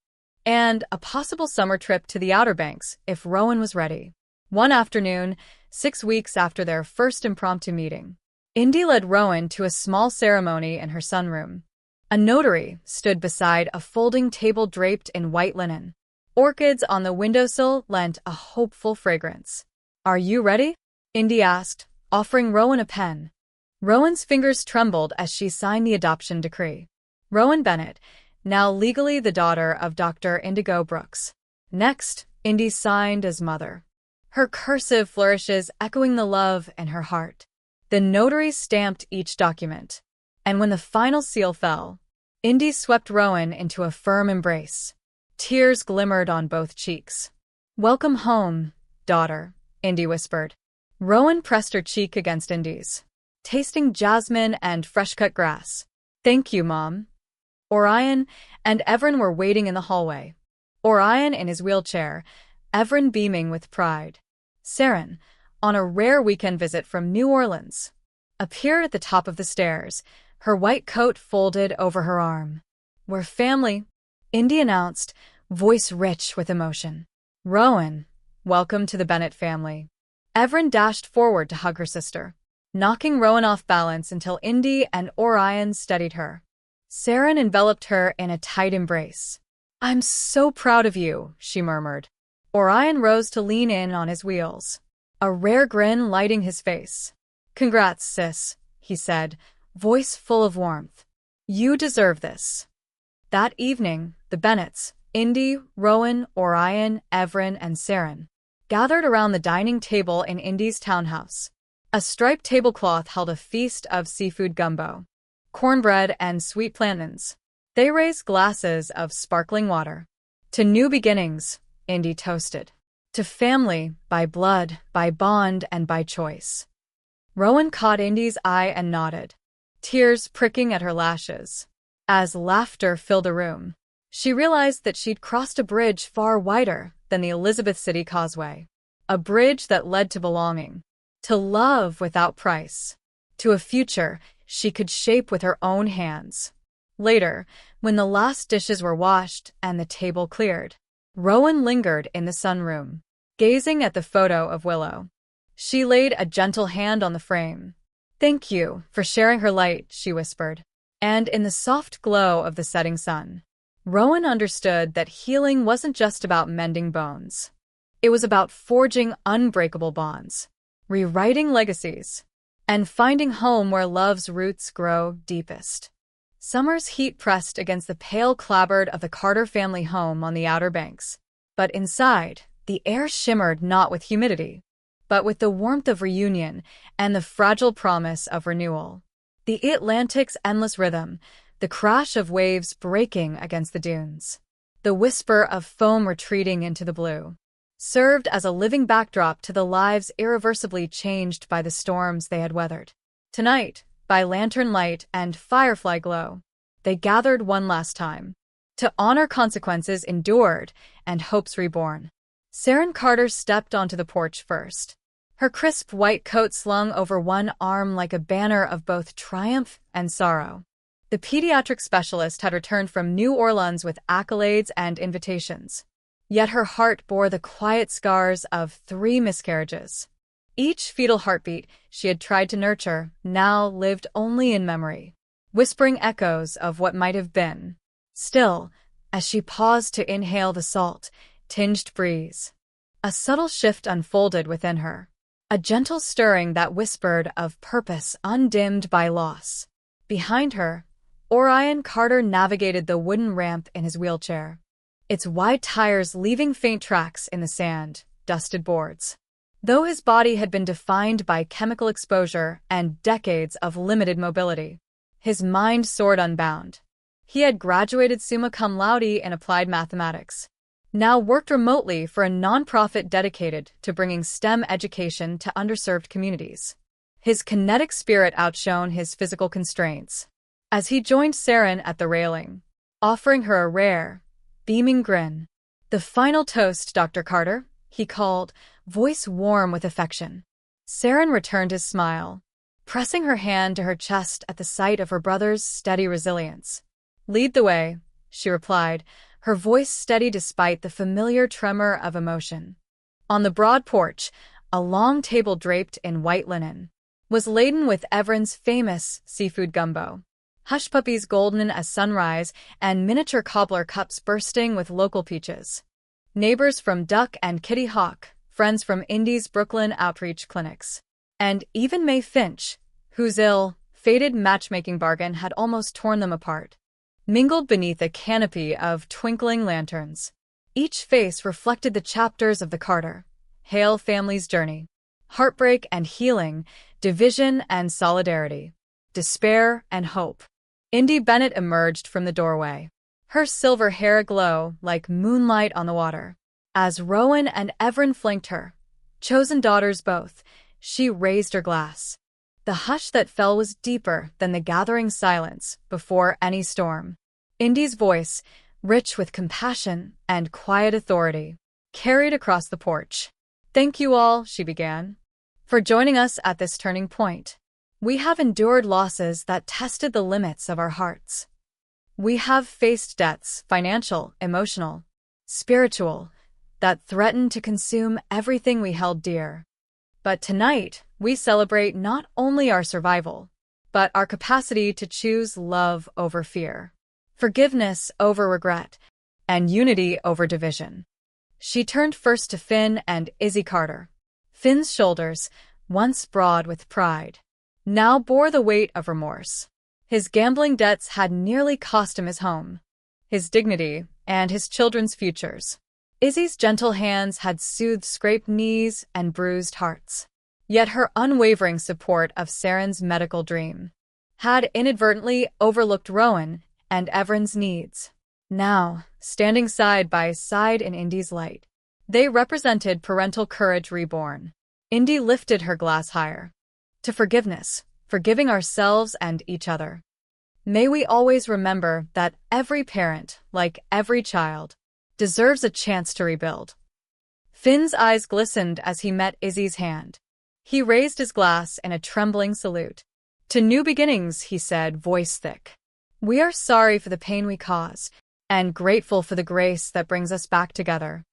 and a possible summer trip to the Outer Banks if Rowan was ready. One afternoon, 6 weeks after their first impromptu meeting, Indy led Rowan to a small ceremony in her sunroom. A notary stood beside a folding table draped in white linen. Orchids on the windowsill lent a hopeful fragrance. Are you ready? Indy asked, offering Rowan a pen. Rowan's fingers trembled as she signed the adoption decree. Rowan Bennett, now legally the daughter of Dr. Indigo Brooks. Next, Indy signed as mother, her cursive flourishes echoing the love in her heart. The notary stamped each document, and when the final seal fell, Indy swept Rowan into a firm embrace. Tears glimmered on both cheeks. Welcome home, daughter, Indy whispered. Rowan pressed her cheek against Indy's, tasting jasmine and fresh-cut grass. Thank you, Mom. Orion and Everin were waiting in the hallway. Orion in his wheelchair, Everin beaming with pride. Saren, on a rare weekend visit from New Orleans, appeared at the top of the stairs, her white coat folded over her arm. We're family, Indy announced, voice rich with emotion. Rowan, welcome to the Bennett family. Everin dashed forward to hug her sister, knocking Rowan off balance until Indy and Orion steadied her. Saren enveloped her in a tight embrace. I'm so proud of you, she murmured. Orion rose to lean in on his wheels, a rare grin lighting his face. Congrats, sis, he said, voice full of warmth. You deserve this. That evening, the Bennetts, Indy, Rowan, Orion, Everin, and Saren, gathered around the dining table in Indy's townhouse. A striped tablecloth held a feast of seafood gumbo, cornbread, and sweet plantains. They raised glasses of sparkling water. To new beginnings, Indy toasted. To family, by blood, by bond, and by choice. Rowan caught Indy's eye and nodded, tears pricking at her lashes. As laughter filled the room, she realized that she'd crossed a bridge far wider than the Elizabeth City Causeway. A bridge that led to belonging, to love without price, to a future she could shape with her own hands. Later, when the last dishes were washed and the table cleared, Rowan lingered in the sunroom, gazing at the photo of Willow. She laid a gentle hand on the frame. Thank you for sharing her light, she whispered. And in the soft glow of the setting sun, Rowan understood that healing wasn't just about mending bones. It was about forging unbreakable bonds, rewriting legacies, and finding home where love's roots grow deepest. Summer's heat pressed against the pale clapboard of the Carter family home on the Outer Banks. But inside, the air shimmered not with humidity, but with the warmth of reunion and the fragile promise of renewal. The Atlantic's endless rhythm, the crash of waves breaking against the dunes, the whisper of foam retreating into the blue, served as a living backdrop to the lives irreversibly changed by the storms they had weathered. Tonight, by lantern light and firefly glow, they gathered one last time, to honor consequences endured and hopes reborn. Saren Carter stepped onto the porch first, her crisp white coat slung over one arm like a banner of both triumph and sorrow. The pediatric specialist had returned from New Orleans with accolades and invitations. Yet her heart bore the quiet scars of 3 miscarriages. Each fetal heartbeat she had tried to nurture now lived only in memory, whispering echoes of what might have been. Still, as she paused to inhale the salt-tinged breeze, a subtle shift unfolded within her, a gentle stirring that whispered of purpose undimmed by loss. Behind her, Orion Carter navigated the wooden ramp in his wheelchair, its wide tires leaving faint tracks in the sand-dusted boards. Though his body had been defined by chemical exposure and decades of limited mobility, his mind soared unbound. He had graduated summa cum laude in applied mathematics, now worked remotely for a nonprofit dedicated to bringing STEM education to underserved communities. His kinetic spirit outshone his physical constraints. As he joined Saren at the railing, offering her a rare, beaming grin. "The final toast, Dr. Carter," he called, voice warm with affection. Saren returned his smile, pressing her hand to her chest at the sight of her brother's steady resilience. "Lead the way," she replied, her voice steady despite the familiar tremor of emotion. On the broad porch, a long table draped in white linen was laden with Evren's famous seafood gumbo. Hush puppies golden as sunrise, and miniature cobbler cups bursting with local peaches. Neighbors from Duck and Kitty Hawk, friends from Indy's Brooklyn outreach clinics, and even May Finch, whose ill-fated matchmaking bargain had almost torn them apart, mingled beneath a canopy of twinkling lanterns. Each face reflected the chapters of the Carter, Hale family's journey: heartbreak and healing, division and solidarity, despair and hope. Indy Bennett emerged from the doorway, her silver hair aglow like moonlight on the water. As Rowan and Evren flanked her, chosen daughters both, she raised her glass. The hush that fell was deeper than the gathering silence before any storm. Indy's voice, rich with compassion and quiet authority, carried across the porch. "Thank you all," she began, "for joining us at this turning point. We have endured losses that tested the limits of our hearts. We have faced debts, financial, emotional, spiritual, that threatened to consume everything we held dear. But tonight, we celebrate not only our survival, but our capacity to choose love over fear, forgiveness over regret, and unity over division." She turned first to Finn and Izzy Carter. Finn's shoulders, once broad with pride, now bore the weight of remorse. His gambling debts had nearly cost him his home, his dignity, and his children's futures. Izzy's gentle hands had soothed scraped knees and bruised hearts. Yet her unwavering support of Saren's medical dream had inadvertently overlooked Rowan and Evren's needs. Now, standing side by side in Indy's light, they represented parental courage reborn. Indy lifted her glass higher. "To forgiveness, forgiving ourselves and each other. May we always remember that every parent, like every child, deserves a chance to rebuild." Finn's eyes glistened as he met Izzy's hand. He raised his glass in a trembling salute. "To new beginnings," he said, voice thick. "We are sorry for the pain we cause, and grateful for the grace that brings us back together."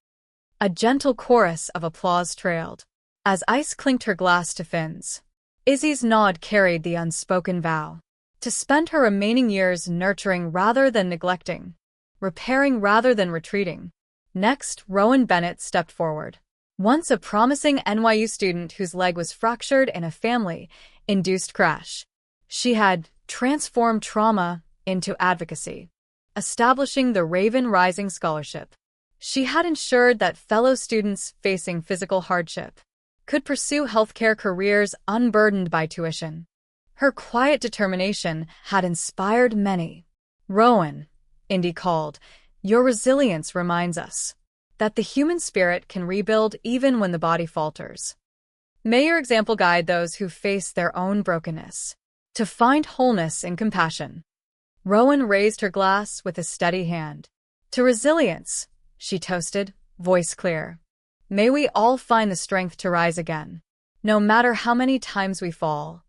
A gentle chorus of applause trailed, as Ice clinked her glass to Finn's. Izzy's nod carried the unspoken vow to spend her remaining years nurturing rather than neglecting, repairing rather than retreating. Next, Rowan Bennett stepped forward. Once a promising NYU student whose leg was fractured in a family-induced crash, she had transformed trauma into advocacy, establishing the Raven Rising Scholarship. She had ensured that fellow students facing physical hardship could pursue healthcare careers unburdened by tuition. Her quiet determination had inspired many. "Rowan," Indy called, "your resilience reminds us that the human spirit can rebuild even when the body falters. May your example guide those who face their own brokenness to find wholeness in compassion." Rowan raised her glass with a steady hand. "To resilience," she toasted, voice clear. "May we all find the strength to rise again." no matter how many times we fall.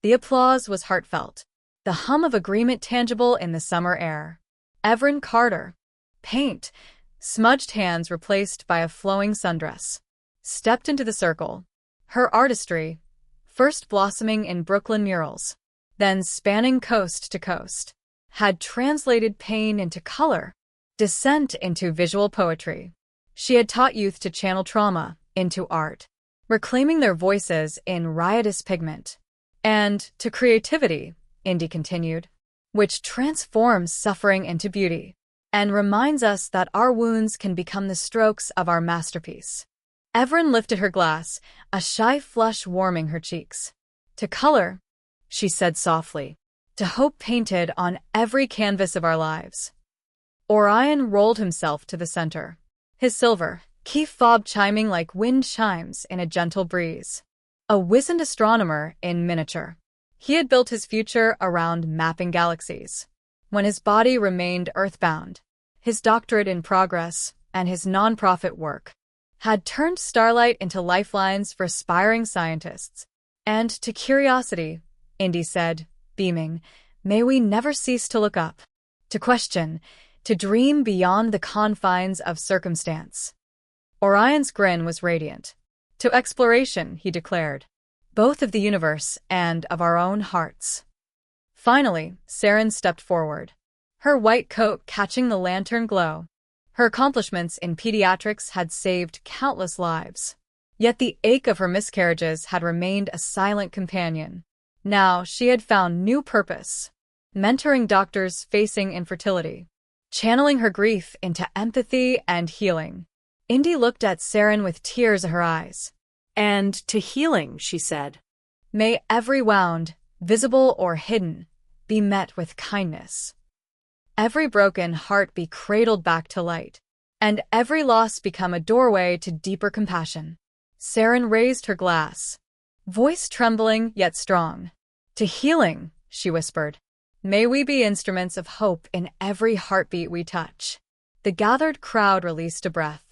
The applause was heartfelt, the hum of agreement tangible in the summer air. Evelyn Carter, paint, smudged hands replaced by a flowing sundress, stepped into the circle. Her artistry, first blossoming in Brooklyn murals, then spanning coast to coast, had translated pain into color, dissent into visual poetry. She had taught youth to channel trauma into art, reclaiming their voices in riotous pigment. And to creativity, Indy continued, which transforms suffering into beauty and reminds us that our wounds can become the strokes of our masterpiece. Evelyn lifted her glass, a shy flush warming her cheeks. To color, she said softly, to hope painted on every canvas of our lives. Orion rolled himself to the center, his silver, key fob chiming like wind chimes in a gentle breeze. A wizened astronomer in miniature, he had built his future around mapping galaxies. When his body remained earthbound, his doctorate in progress and his nonprofit work had turned starlight into lifelines for aspiring scientists. And to curiosity, Indy said, beaming, may we never cease to look up, to question, to dream beyond the confines of circumstance. Orion's grin was radiant. To exploration, he declared, both of the universe and of our own hearts. Finally, Saren stepped forward, her white coat catching the lantern glow. Her accomplishments in pediatrics had saved countless lives. Yet the ache of her miscarriages had remained a silent companion. Now she had found new purpose, mentoring doctors facing infertility, channeling her grief into empathy and healing. Indy looked at Saren with tears in her eyes. And to healing, she said. May every wound, visible or hidden, be met with kindness. Every broken heart be cradled back to light, and every loss become a doorway to deeper compassion. Saren raised her glass, voice trembling yet strong. To healing, she whispered. May we be instruments of hope in every heartbeat we touch. The gathered crowd released a breath,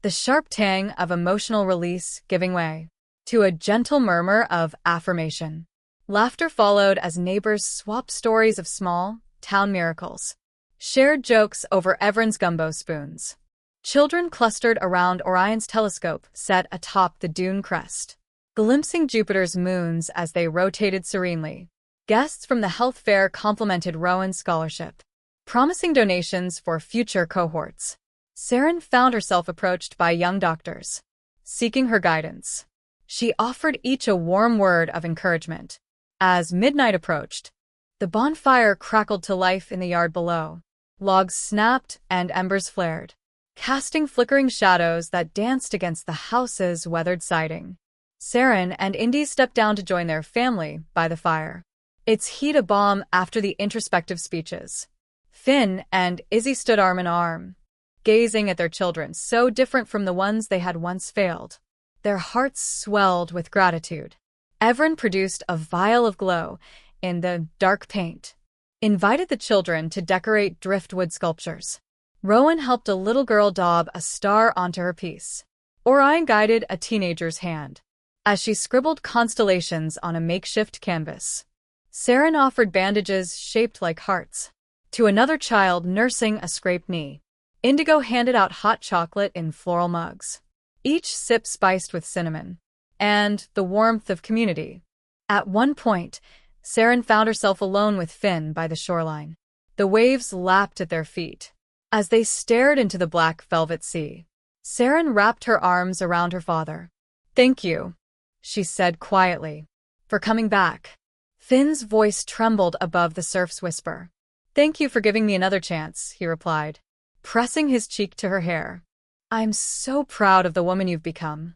the sharp tang of emotional release giving way to a gentle murmur of affirmation. Laughter followed as neighbors swapped stories of small, town miracles, shared jokes over Evren's gumbo spoons. Children clustered around Orion's telescope set atop the dune crest, glimpsing Jupiter's moons as they rotated serenely. Guests from the health fair complimented Rowan's scholarship, promising donations for future cohorts. Saren found herself approached by young doctors, seeking her guidance. She offered each a warm word of encouragement. As midnight approached, the bonfire crackled to life in the yard below. Logs snapped and embers flared, casting flickering shadows that danced against the house's weathered siding. Saren and Indy stepped down to join their family by the fire, its heat a balm after the introspective speeches. Finn and Izzy stood arm in arm, gazing at their children so different from the ones they had once failed. Their hearts swelled with gratitude. Evren produced a vial of glow in the dark paint, invited the children to decorate driftwood sculptures. Rowan helped a little girl daub a star onto her piece. Orion guided a teenager's hand as she scribbled constellations on a makeshift canvas. Saren offered bandages shaped like hearts to another child nursing a scraped knee. Indigo handed out hot chocolate in floral mugs, each sip spiced with cinnamon and the warmth of community. At one point, Saren found herself alone with Finn by the shoreline. The waves lapped at their feet as they stared into the black velvet sea. Saren wrapped her arms around her father. "Thank you," she said quietly, "for coming back." Finn's voice trembled above the surf's whisper. "Thank you for giving me another chance," he replied, pressing his cheek to her hair. "I'm so proud of the woman you've become."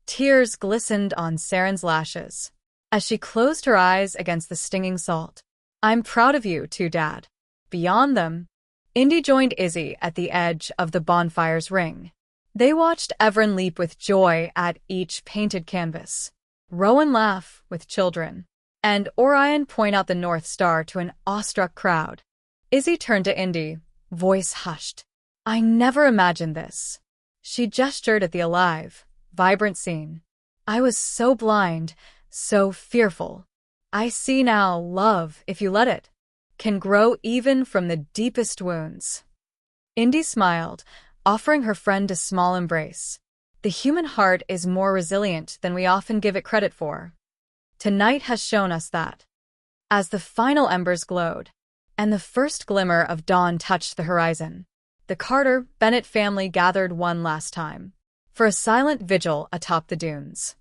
Tears glistened on Saren's lashes as she closed her eyes against the stinging salt. "I'm proud of you, too, Dad." Beyond them, Indy joined Izzy at the edge of the bonfire's ring. They watched Evren leap with joy at each painted canvas, Rowan laugh with children, and Orion point out the North Star to an awestruck crowd. Izzy turned to Indy, voice hushed. "I never imagined this." She gestured at the alive, vibrant scene. I was so blind, so fearful. I see now love, if you let it, can grow even from the deepest wounds. Indy smiled, offering her friend a small embrace. The human heart is more resilient than we often give it credit for. Tonight has shown us that. As the final embers glowed, and the first glimmer of dawn touched the horizon, the Carter-Bennett family gathered one last time for a silent vigil atop the dunes.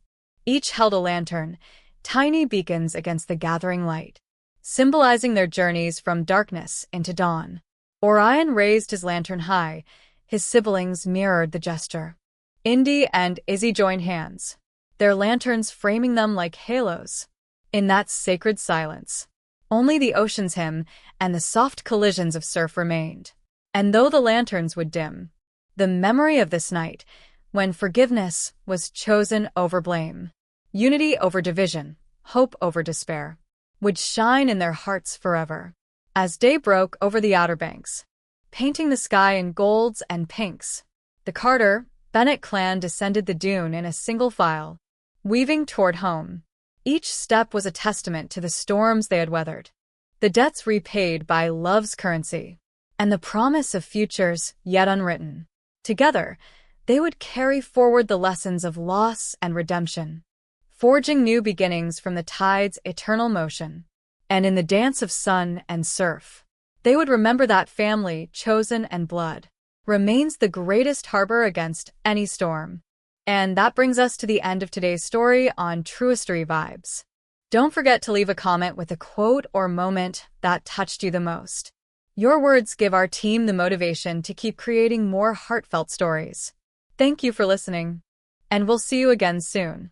Each held a lantern, tiny beacons against the gathering light, symbolizing their journeys from darkness into dawn. Orion raised his lantern high. His siblings mirrored the gesture. Indy and Izzy joined hands, their lanterns framing them like halos. In that sacred silence, only the ocean's hymn and the soft collisions of surf remained. And though the lanterns would dim, the memory of this night, when forgiveness was chosen over blame, unity over division, hope over despair, would shine in their hearts forever. As day broke over the Outer Banks, painting the sky in golds and pinks, the Carter-Bennett clan descended the dune in a single file, weaving toward home. Each step was a testament to the storms they had weathered, the debts repaid by love's currency, and the promise of futures yet unwritten. Together, they would carry forward the lessons of loss and redemption, forging new beginnings from the tide's eternal motion. And in the dance of sun and surf, they would remember that family, chosen and blood, remains the greatest harbor against any storm. And that brings us to the end of today's story on Truistory Vibes. Don't forget to leave a comment with a quote or moment that touched you the most. Your words give our team the motivation to keep creating more heartfelt stories. Thank you for listening, and we'll see you again soon.